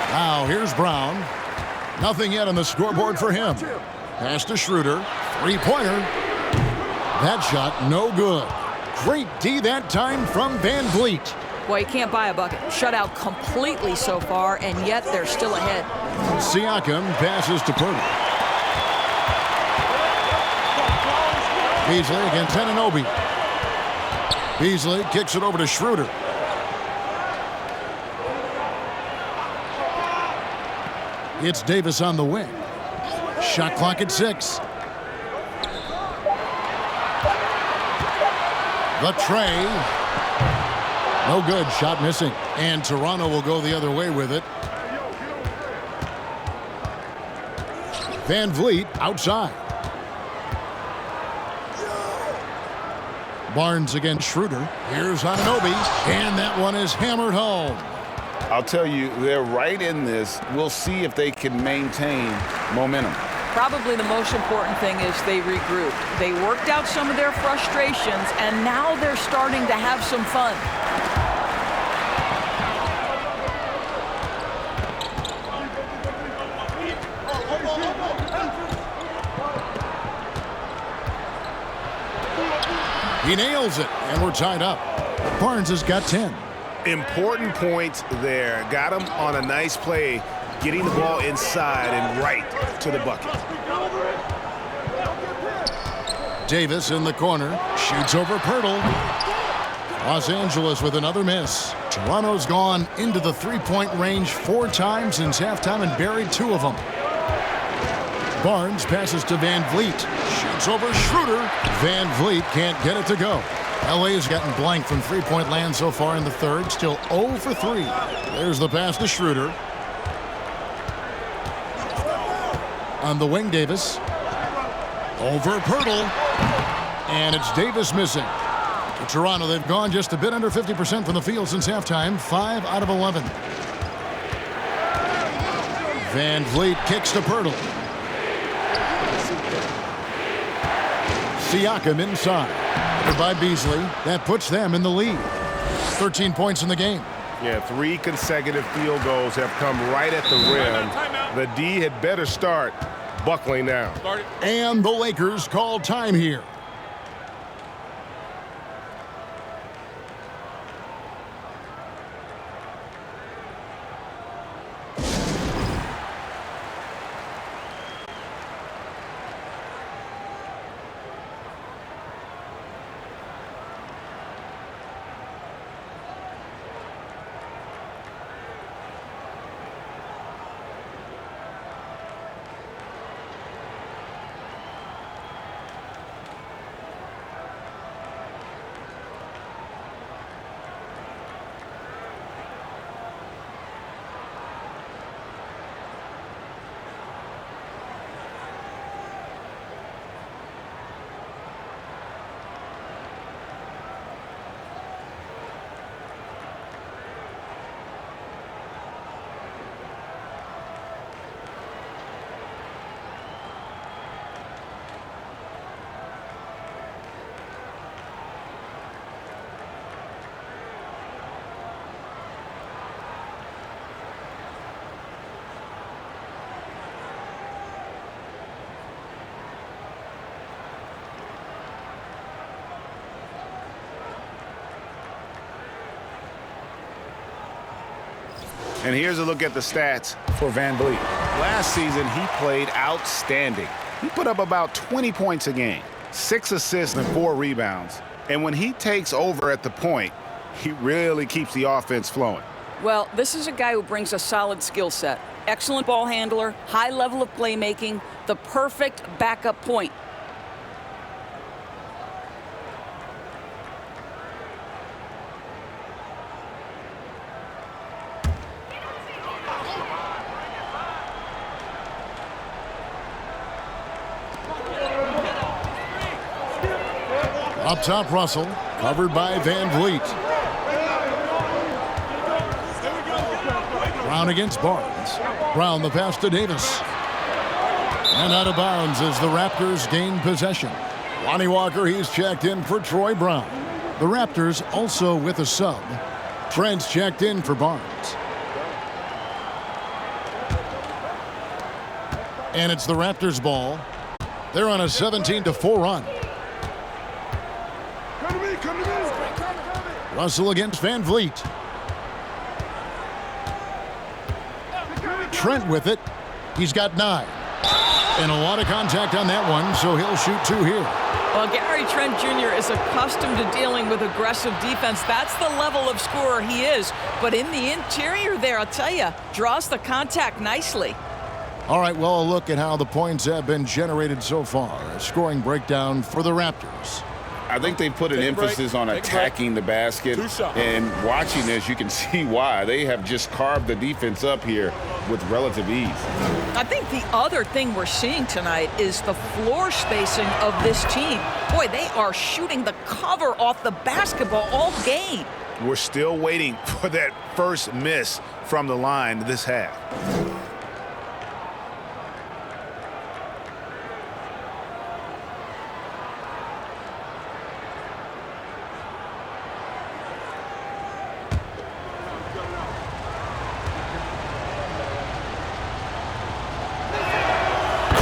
Now here's Brown. Nothing yet on the scoreboard for him. Pass to Schroeder. Three-pointer. That shot no good. Great D that time from Van Vliet. Well, you can't buy a bucket. Shut out completely so far, and yet they're still ahead. Siakam passes to Pirtle. Beasley against Anunoby. Beasley kicks it over to Schroeder. It's Davis on the wing. Shot clock at 6. The tray. No good. Shot missing. And Toronto will go the other way with it. Van Vliet outside. Barnes against Schroeder. Here's Anunoby. And that one is hammered home. I'll tell you, they're right in this. We'll see if they can maintain momentum. Probably the most important thing is they regrouped. They worked out some of their frustrations, and now they're starting to have some fun. He nails it, and we're tied up. Barnes has got 10. Important points there. Got him on a nice play, getting the ball inside and right to the bucket. Davis in the corner, shoots over Pirtle. Los Angeles with another miss. Toronto's gone into the three-point range 4 times since halftime and buried 2 of them. Barnes passes to Van Vliet. Shoots over Schroeder. Van Vliet can't get it to go. LA has gotten blank from three-point land so far in the third. Still 0 for 3. There's the pass to Schroeder. On the wing, Davis. Over Pirtle. And it's Davis missing. To Toronto, they've gone just a bit under 50% from the field since halftime. 5 out of 11. Van Vliet kicks to Pirtle. Siakam inside. By Beasley. That puts them in the lead. 13 points in the game. Yeah, 3 consecutive field goals have come right at the rim. The D had better start buckling now. And the Lakers call time here. And here's a look at the stats for Van Vliet. Last season, he played outstanding. He put up about 20 points a game, 6 assists and 4 rebounds. And when he takes over at the point, he really keeps the offense flowing. Well, this is a guy who brings a solid skill set. Excellent ball handler, high level of playmaking, the perfect backup point. Up top, Russell, covered by Van Vliet. Brown against Barnes. Brown the pass to Davis. And out of bounds as the Raptors gain possession. Lonnie Walker, he's checked in for Troy Brown. The Raptors also with a sub. Trent's checked in for Barnes. And it's the Raptors ball. They're on a 17-4 run. Russell against Van Vliet. Trent with it. He's got 9. And a lot of contact on that one, so he'll shoot 2 here. Well, Gary Trent Jr. is accustomed to dealing with aggressive defense. That's the level of scorer he is. But in the interior there, I'll tell you, draws the contact nicely. All right, well, a look at how the points have been generated so far. A scoring breakdown for the Raptors. I think they put an emphasis on attacking the basket, and watching this, you can see why. They have just carved the defense up here with relative ease. I think the other thing we're seeing tonight is the floor spacing of this team. Boy, they are shooting the cover off the basketball all game. We're still waiting for that first miss from the line this half.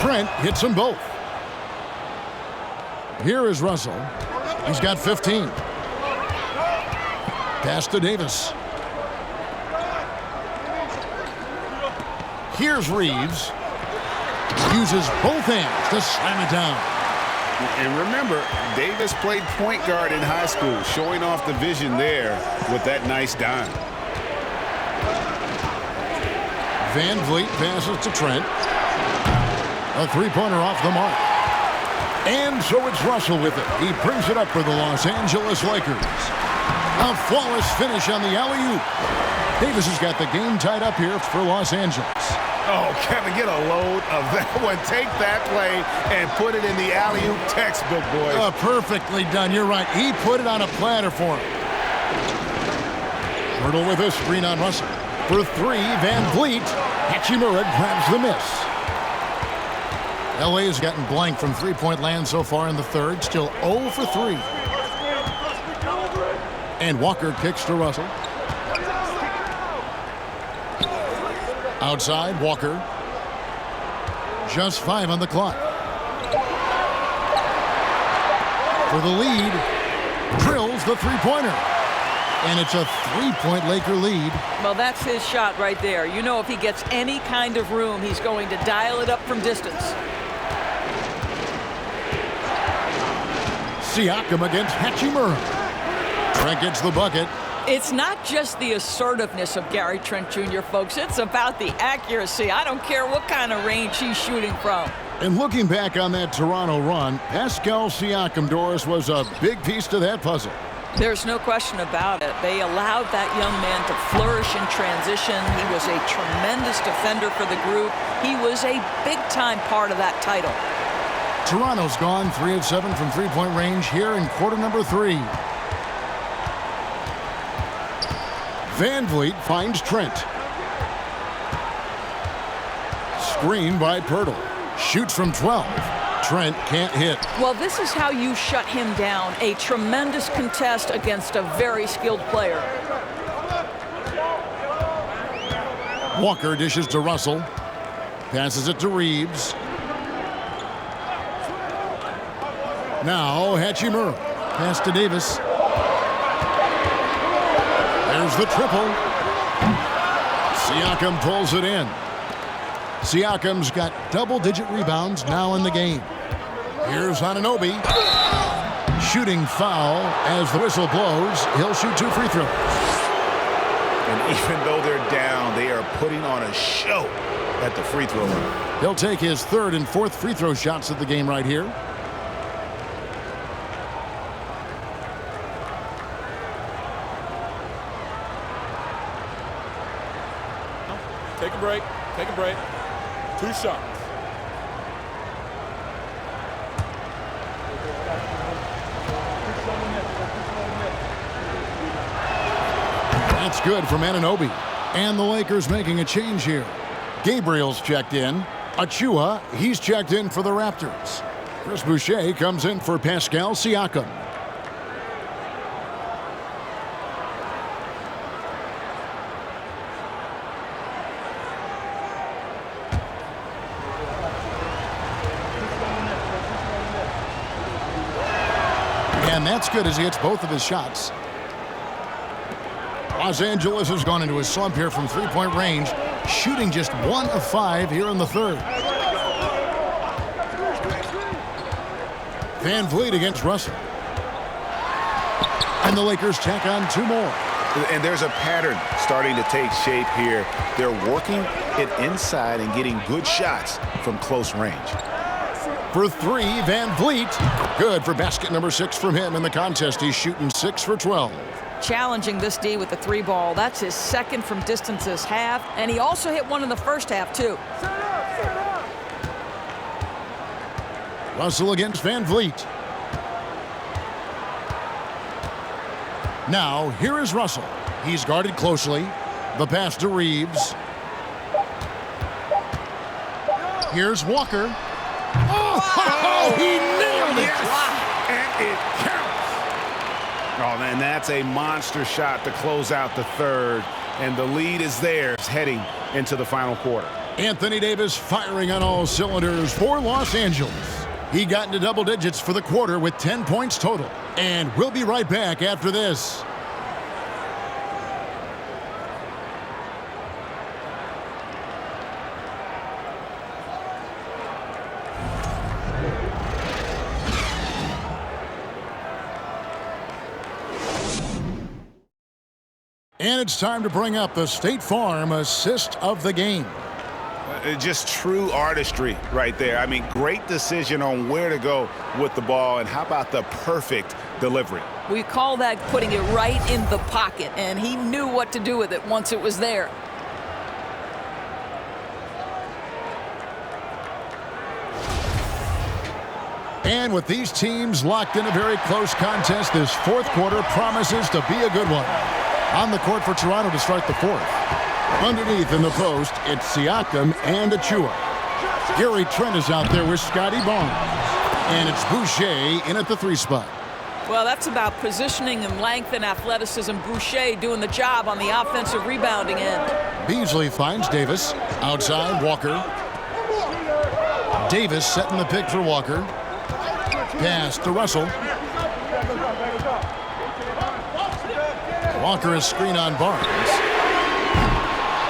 Trent hits them both. Here is Russell. He's got 15. Pass to Davis. Here's Reeves. Uses both hands to slam it down. And remember, Davis played point guard in high school, showing off the vision there with that nice dime. Van Vliet passes to Trent. A three-pointer off the mark. And so it's Russell with it. He brings it up for the Los Angeles Lakers. A flawless finish on the alley-oop. Davis has got the game tied up here for Los Angeles. Oh, Kevin, get a load of that one. Take that play and put it in the alley-oop textbook, boys. Perfectly done. You're right. He put it on a platter for him. Hurdle with a screen on Russell. For three, Van Vliet. Hachimura grabs the miss. LA has gotten blank from three-point land so far in the third. Still 0 for 3. And Walker kicks to Russell. Outside, Walker. Just 5 on the clock. For the lead, drills the three-pointer. And it's a 3-point Laker lead. Well, that's his shot right there. You know, if he gets any kind of room, he's going to dial it up from distance. Siakam against Hachimura. Trent gets the bucket. It's not just the assertiveness of Gary Trent Jr., folks. It's about the accuracy. I don't care what kind of range he's shooting from. And looking back on that Toronto run, Pascal Siakam, Doris, was a big piece to that puzzle. There's no question about it. They allowed that young man to flourish in transition. He was a tremendous defender for the group. He was a big-time part of that title. Toronto's gone 3 of 7 from three-point range here in quarter number 3. Van Vliet finds Trent. Screen by Pirtle. Shoots from 12. Trent can't hit. Well, this is how you shut him down. A tremendous contest against a very skilled player. Walker dishes to Russell. Passes it to Reeves. Now Hachimura. Pass to Davis. There's the triple. Siakam pulls it in. Siakam's got double-digit rebounds now in the game. Here's Anunoby. Shooting foul as the whistle blows. He'll shoot 2 free throws. And even though they're down, they are putting on a show at the free throw line. He'll take his 3rd and 4th free throw shots of the game right here. Take a break. Take a break. 2 shots. That's good from Anunoby. And the Lakers making a change here. Gabriel's checked in. Achua, he's checked in for the Raptors. Chris Boucher comes in for Pascal Siakam. And that's good as he hits both of his shots. Los Angeles has gone into a slump here from three-point range, shooting just 1 of 5 here in the third. Van Vliet against Russell. And the Lakers tack on 2 more. And there's a pattern starting to take shape here. They're working it inside and getting good shots from close range. For 3, Van Vliet. Good for basket number 6 from him in the contest. He's shooting 6 for 12. Challenging this D with the 3 ball. That's his 2nd from distance this half. And he also hit one in the first half, too. Russell against Van Vliet. Now, here is Russell. He's guarded closely. The pass to Reeves. Here's Walker. Oh, he nailed it! Yes, and it counts. Oh, man, that's a monster shot to close out the third. And the lead is theirs heading into the final quarter. Anthony Davis firing on all cylinders for Los Angeles. He got into double digits for the quarter with 10 points total. And we'll be right back after this. And it's time to bring up the State Farm assist of the game. Just true artistry right there. I mean, great decision on where to go with the ball, and how about the perfect delivery? We call that putting it right in the pocket, and he knew what to do with it once it was there. And with these teams locked in a very close contest, this fourth quarter promises to be a good one. On the court for Toronto to start the fourth. Underneath in the post, it's Siakam and Achua. Gary Trent is out there with Scotty Barnes. And it's Boucher in at the 3 spot. Well, that's about positioning and length and athleticism. Boucher doing the job on the offensive rebounding end. Beasley finds Davis. Outside, Walker. Davis setting the pick for Walker. Pass to Russell. Walker is screen on Barnes.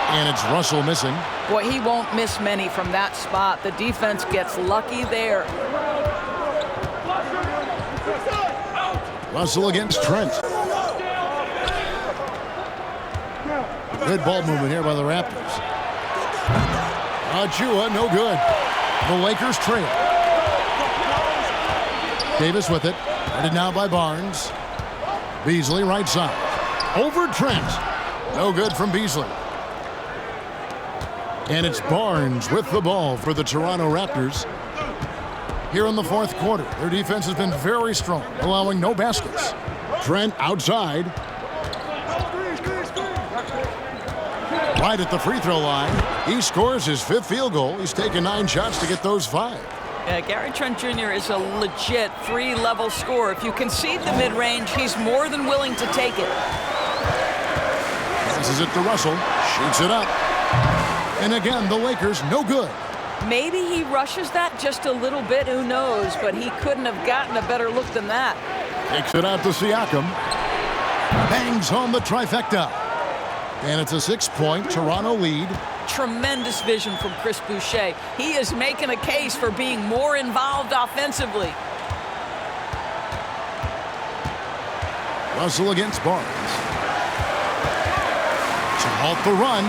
And it's Russell missing. Boy, he won't miss many from that spot. The defense gets lucky there. Russell against Trent. Good ball movement here by the Raptors. Achua, no good. The Lakers trail. Davis with it. Headed now by Barnes. Beasley right side. Over Trent. No good from Beasley. And it's Barnes with the ball for the Toronto Raptors. Here in the fourth quarter, their defense has been very strong, allowing no baskets. Trent outside. Right at the free throw line. He scores his 5th field goal. He's taken 9 shots to get those 5. Yeah, Gary Trent Jr. is a legit 3-level scorer. If you concede the mid-range, he's more than willing to take it. Passes it to Russell. Shoots it up. And again, the Lakers no good. Maybe he rushes that just a little bit. Who knows? But he couldn't have gotten a better look than that. Kicks it out to Siakam. Bangs home the trifecta. And it's a 6-point Toronto lead. Tremendous vision from Chris Boucher. He is making a case for being more involved offensively. Russell against Barnes. To halt the run.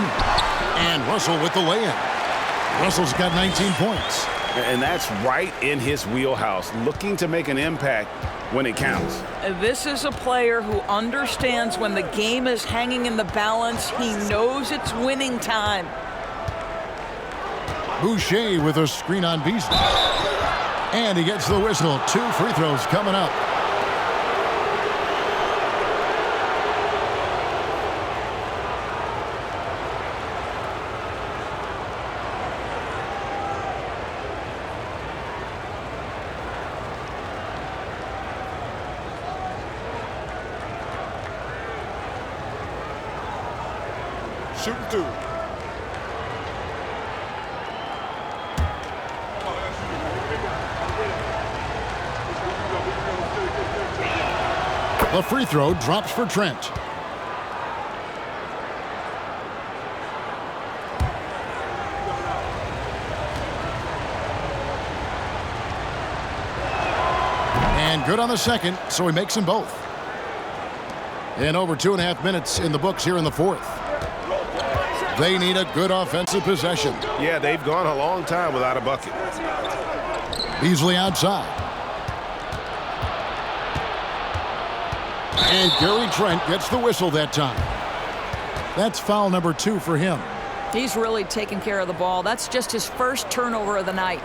And Russell with the lay-in. Russell's got 19 points. And that's right in his wheelhouse, looking to make an impact when it counts. This is a player who understands when the game is hanging in the balance. He knows it's winning time. Boucher with a screen on Beasley. And he gets the whistle. 2 free throws coming up. Shooting 2. The free throw drops for Trent. And good on the second, so he makes them both. And over 2.5 minutes in the books here in the fourth. They need a good offensive possession. Yeah, they've gone a long time without a bucket. Beasley outside. And Gary Trent gets the whistle that time. That's foul number 2 for him. He's really taking care of the ball. That's just his first turnover of the night.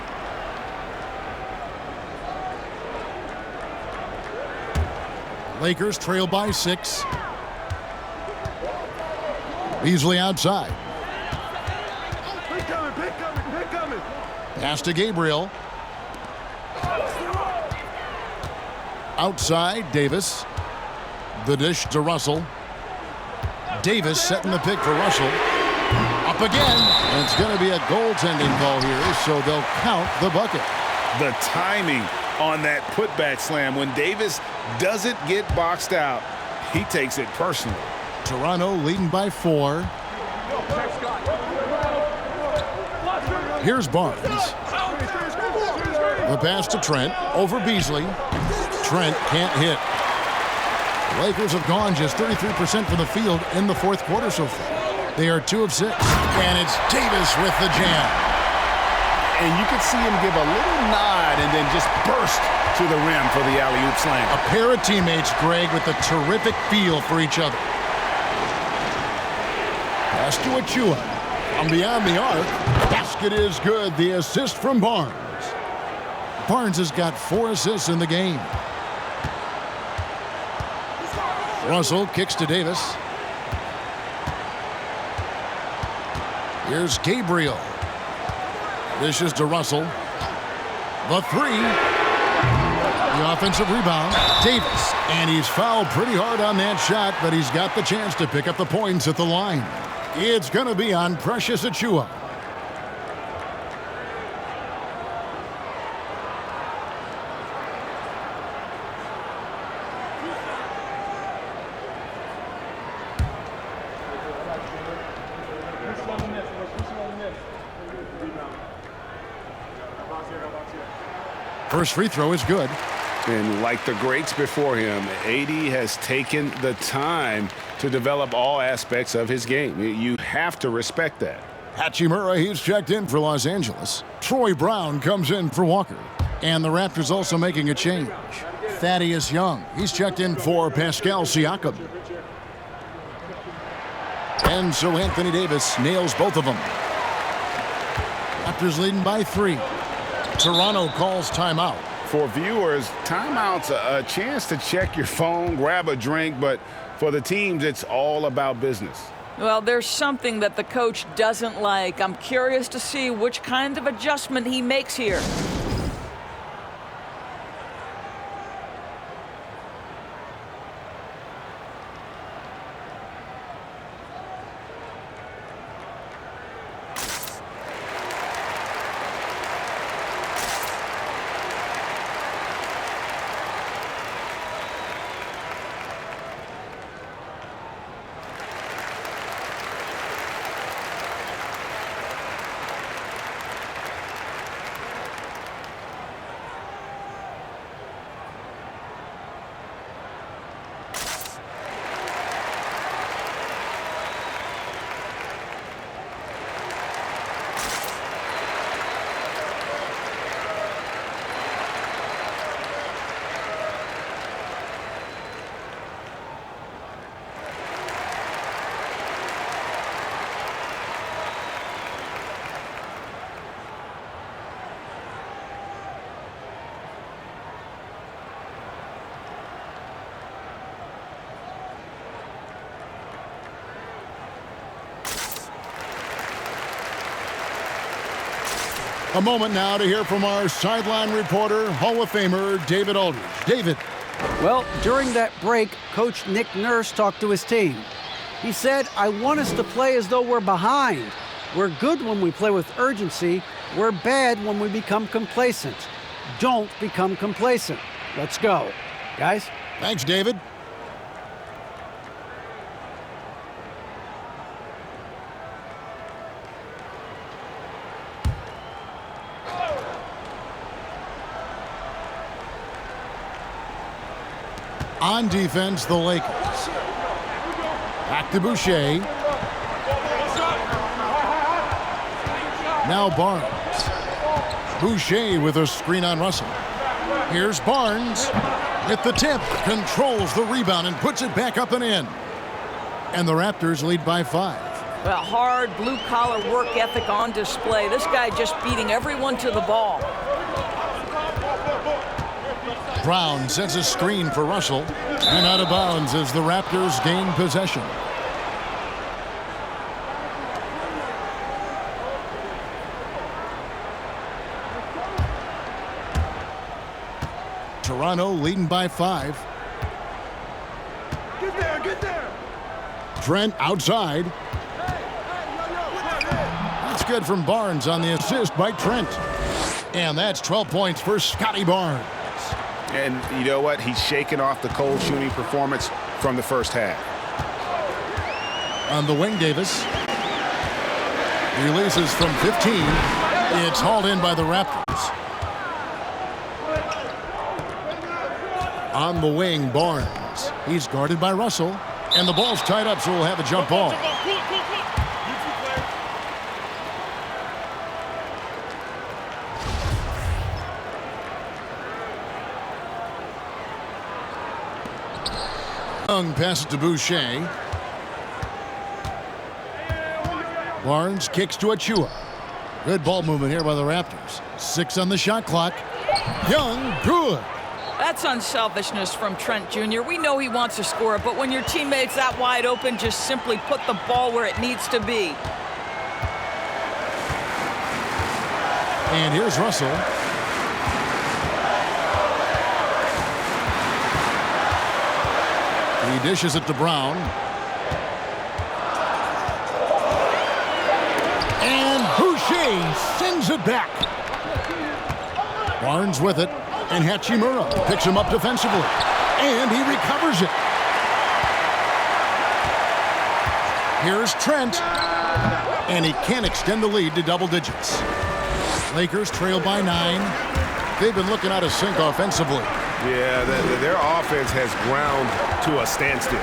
Lakers trail by 6. Beasley outside. Pass to Gabriel. Outside, Davis. The dish to Russell. Davis setting the pick for Russell. Up again. And it's going to be a goaltending call here, so they'll count the bucket. The timing on that putback slam. When Davis doesn't get boxed out, he takes it personally. Toronto leading by 4. Here's Barnes. The pass to Trent over Beasley. Trent can't hit. The Lakers have gone just 33% from the field in the fourth quarter so far. They are 2 of 6. And it's Davis with the jam. And you could see him give a little nod and then just burst to the rim for the alley-oop slam. A pair of teammates, Greg, with a terrific feel for each other. Pass to Achua. From beyond the arc. Basket is good. The assist from Barnes. Barnes has got 4 assists in the game. Russell kicks to Davis. Here's Gabriel. Dishes to Russell. The 3. The offensive rebound. Davis. And he's fouled pretty hard on that shot, but he's got the chance to pick up the points at the line. It's going to be on Precious Achua. First free throw is good. And like the greats before him, AD has taken the time to develop all aspects of his game. You have to respect that. Hachimura, he's checked in for Los Angeles. Troy Brown comes in for Walker. And the Raptors also making a change. Thaddeus Young, he's checked in for Pascal Siakam. And so Anthony Davis nails both of them. Raptors leading by 3. Toronto calls timeout. For viewers, timeout's a chance to check your phone, grab a drink, but for the teams, it's all about business. Well, there's something that the coach doesn't like. I'm curious to see which kind of adjustment he makes here. A moment now to hear from our sideline reporter, Hall of Famer David Aldridge. David. Well, during that break, Coach Nick Nurse talked to his team. He said, I want us to play as though we're behind. We're good when we play with urgency. We're bad when we become complacent. Don't become complacent. Let's go. Guys? Thanks, David. On defense, the Lakers. Back to Boucher. Now Barnes. Boucher with a screen on Russell. Here's Barnes with the tip. Controls the rebound and puts it back up and in. And the Raptors lead by 5. Well, hard blue-collar work ethic on display. This guy just beating everyone to the ball. Brown sets a screen for Russell, and out of bounds as the Raptors gain possession. Toronto leading by 5. Get there! Trent outside. That's good from Barnes on the assist by Trent. And that's 12 points for Scotty Barnes. And you know what? He's shaking off the cold shooting performance from the first half. On the wing, Davis. Releases from 15. It's hauled in by the Raptors. On the wing, Barnes. He's guarded by Russell. And the ball's tied up, so we'll have a jump ball. Young passes to Boucher. Barnes kicks to Achua. Good ball movement here by the Raptors. 6 on the shot clock. Young, good. That's unselfishness from Trent Jr. We know he wants to score, but when your teammate's that wide open, just simply put the ball where it needs to be. And here's Russell. He dishes it to Brown. And Boucher sends it back. Barnes with it. And Hachimura picks him up defensively. And he recovers it. Here's Trent. And he can't extend the lead to double digits. Lakers trail by 9. They've been looking out of sync offensively. Yeah, their offense has ground to a standstill.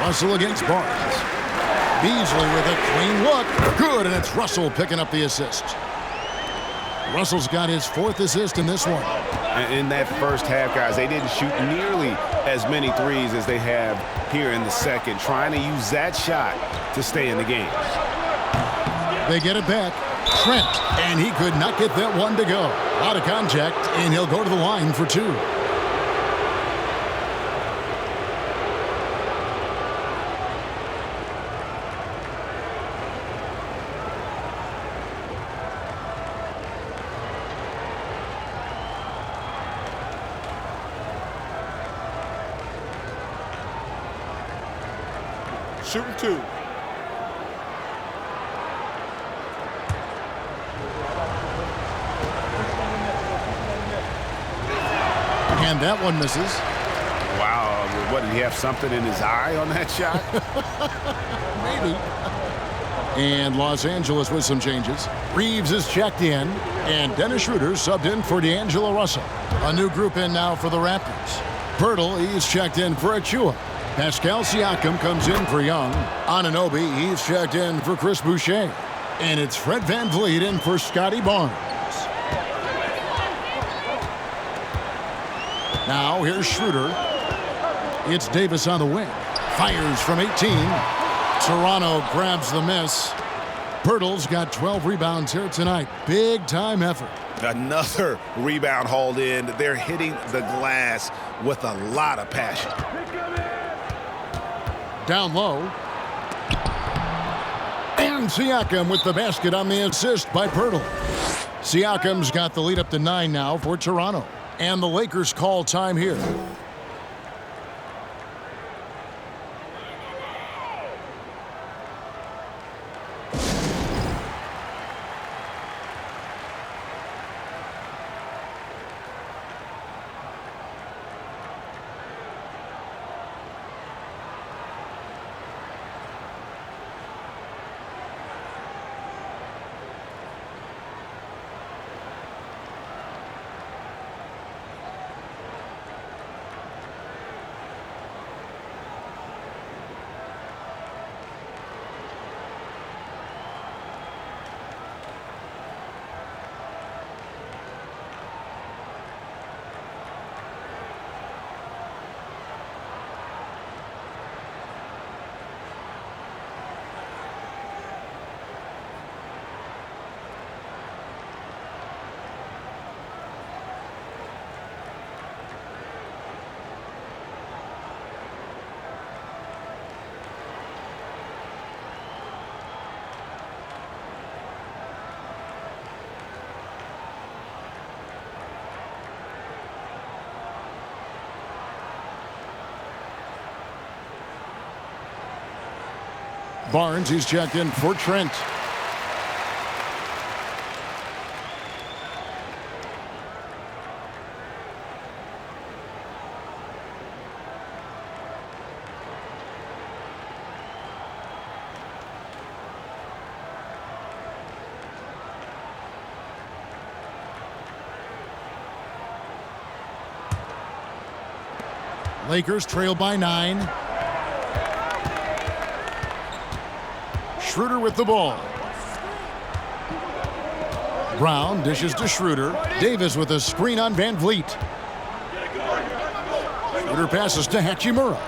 Russell against Barnes. Beasley with a clean look. Good, and it's Russell picking up the assist. Russell's got his 4th assist in this one. In that first half, guys, they didn't shoot nearly as many threes as they have here in the second, trying to use that shot to stay in the game. They get it back. Trent, and he could not get that one to go. Out of contact, and he'll go to the line for 2. Shooting 2. And that one misses. Wow, what, did he have something in his eye on that shot? Maybe. And Los Angeles with some changes. Reeves is checked in, and Dennis Schroeder subbed in for D'Angelo Russell. A new group in now for the Raptors. Pirtle, he's checked in for Achua. Pascal Siakam comes in for Young. Anunoby, he's checked in for Chris Boucher. And it's Fred VanVleet in for Scotty Barnes. Now here's Schroeder. It's Davis on the wing. Fires from 18. Toronto grabs the miss. Pirtle's got 12 rebounds here tonight. Big time effort. Another rebound hauled in. They're hitting the glass with a lot of passion. Down low. And Siakam with the basket on the assist by Pirtle. Siakam's got the lead up to 9 now for Toronto. And the Lakers call time here. Barnes, he's checked in for Trent. Lakers trail by 9. Schroeder with the ball. Brown dishes to Schroeder. Davis with a screen on Van Vliet. Schroeder passes to Hachimura.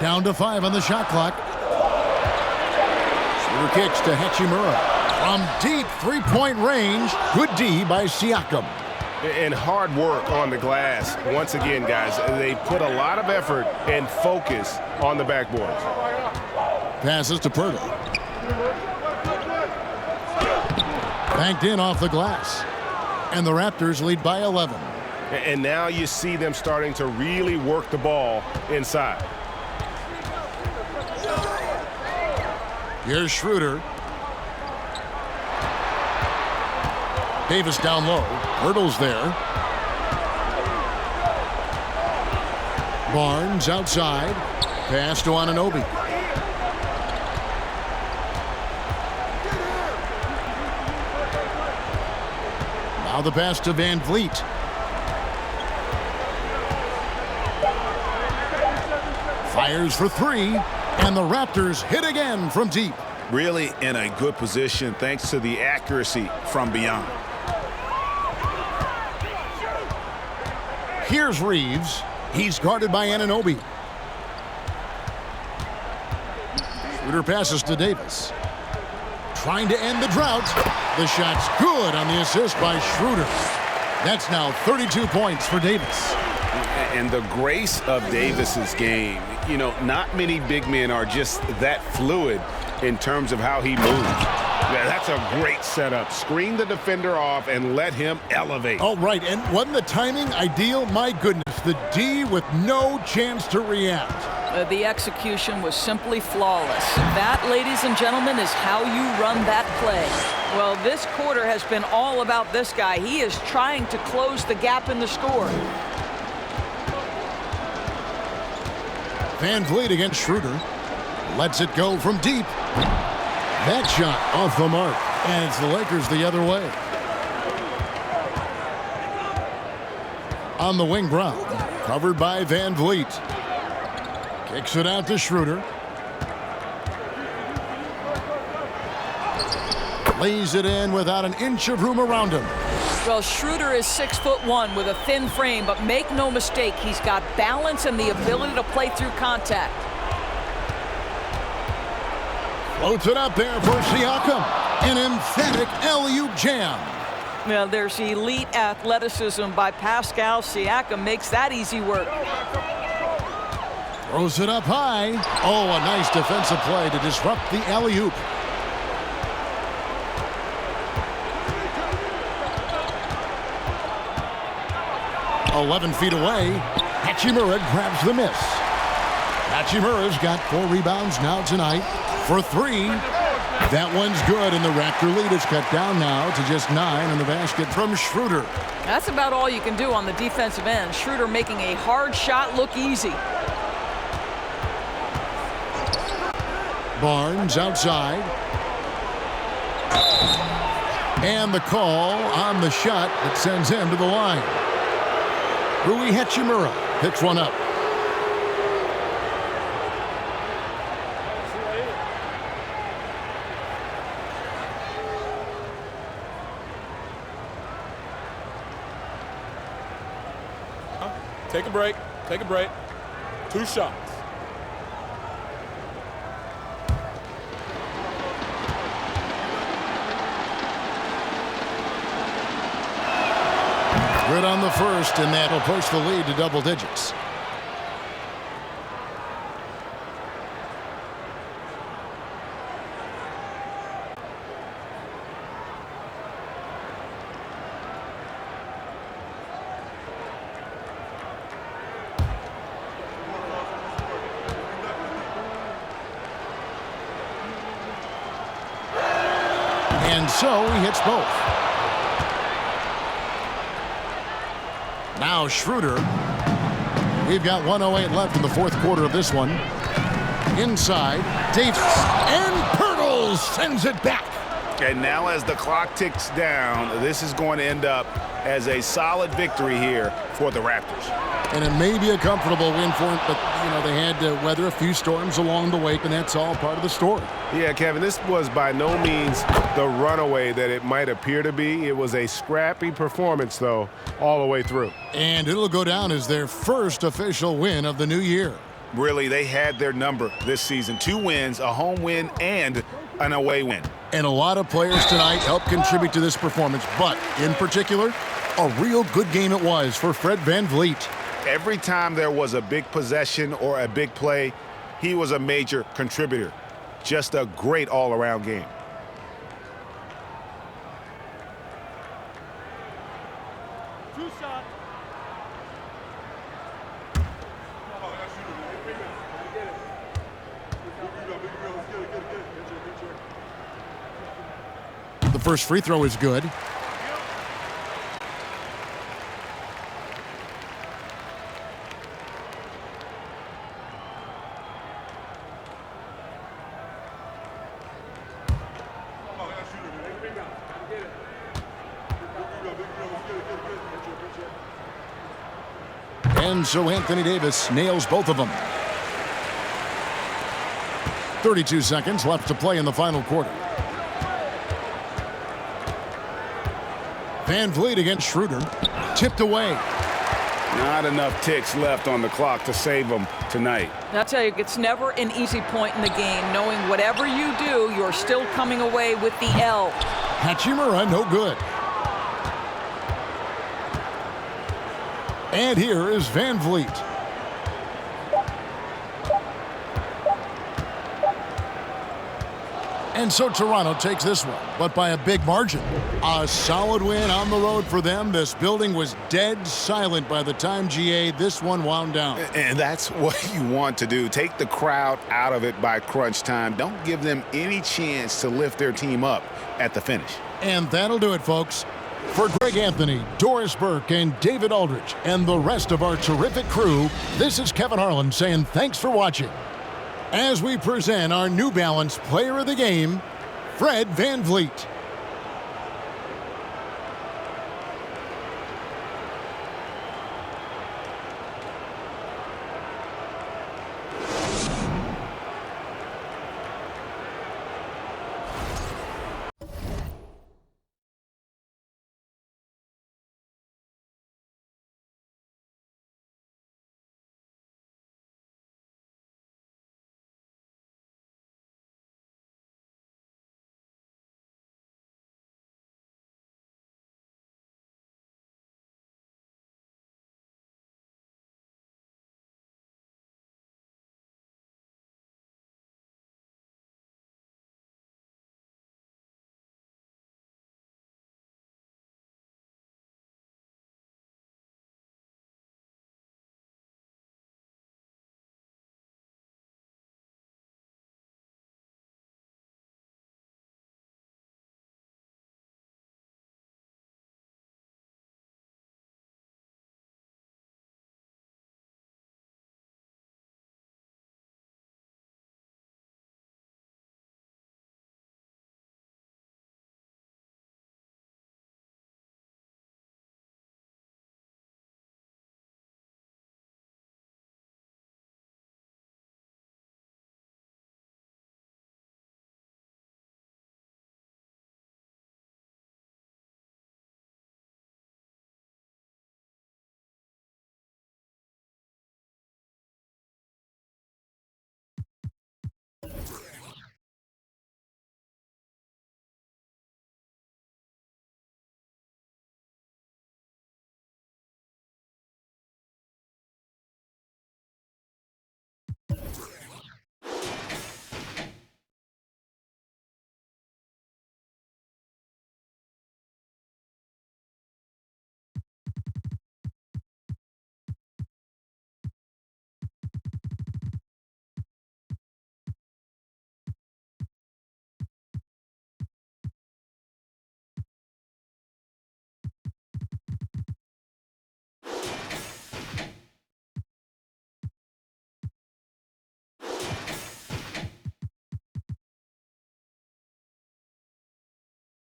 Down to 5 on the shot clock. Schroeder kicks to Hachimura. From deep three-point range. Good D by Siakam. And hard work on the glass. Once again, guys, they put a lot of effort and focus on the backboard. Passes to Pirtle. Banked in off the glass. And the Raptors lead by 11. And now you see them starting to really work the ball inside. Here's Schroeder. Davis down low. Pirtle's there. Barnes outside. Pass to Anunoby. Now the pass to Van Vliet. Fires for 3. And the Raptors hit again from deep. Really in a good position thanks to the accuracy from beyond. Here's Reeves. He's guarded by Anunoby. Schroeder passes to Davis. Trying to end the drought. The shot's good on the assist by Schroeder. That's now 32 points for Davis. And the grace of Davis's game. You know, not many big men are just that fluid in terms of how he moves. Yeah, that's a great setup. Screen the defender off and let him elevate. Oh, right. And wasn't the timing ideal? My goodness. The D with no chance to react. The execution was simply flawless. That, ladies and gentlemen, is how you run that play. Well, this quarter has been all about this guy. He is trying to close the gap in the score. Van Vliet against Schroeder. Lets it go from deep. That shot off the mark. And it's the Lakers the other way. On the wing, Brown. Covered by Van Vliet. Kicks it out to Schroeder. Lays it in without an inch of room around him. Well, Schroeder is 6'1" with a thin frame, but make no mistake, he's got balance and the ability to play through contact. Floats it up there for Siakam. An emphatic alley-oop jam. Well, there's elite athleticism by Pascal Siakam. Makes that easy work. Throws it up high. Oh, a nice defensive play to disrupt the alley-oop. "11 feet away. Hachimura grabs the miss. Hachimura's got 4 rebounds now tonight for 3. That one's good, and the Raptor lead is cut down now to just 9 in the basket from Schroeder. That's about all you can do on the defensive end. Schroeder making a hard shot look easy. Barnes outside. And the call on the shot that sends him to the line. Rui Hachimura hits one up. Take a break. Take a break. 2 shots. Good on the first, and that'll push the lead to double digits. And so he hits both. Now Schroeder. We've got 1:08 left in the fourth quarter of this one. Inside, Davis. And Pirtle sends it back. And now as the clock ticks down, this is going to end up as a solid victory here for the Raptors. And it may be a comfortable win for them, but, they had to weather a few storms along the way, and that's all part of the story. Yeah, Kevin, this was by no means the runaway that it might appear to be. It was a scrappy performance, though, all the way through. And it'll go down as their first official win of the new year. Really, they had their number this season. 2 wins, a home win, and an away win. And a lot of players tonight helped contribute to this performance, but in particular, a real good game it was for Fred VanVleet. Every time there was a big possession or a big play, he was a major contributor. Just a great all-around game. The first free throw is good. And so Anthony Davis nails both of them. 32 seconds left to play in the final quarter. VanVleet against Schroeder. Tipped away. Not enough ticks left on the clock to save them tonight. I'll tell you, it's never an easy point in the game, knowing whatever you do, you're still coming away with the L. Hachimura, no good. And here is VanVleet. And so Toronto takes this one, but by a big margin. A solid win on the road for them. This building was dead silent by the time, GA, this one wound down. And that's what you want to do. Take the crowd out of it by crunch time. Don't give them any chance to lift their team up at the finish. And that'll do it, folks. For Greg Anthony, Doris Burke, and David Aldridge, and the rest of our terrific crew, this is Kevin Harlan saying thanks for watching. As we present our New Balance Player of the Game, Fred VanVleet.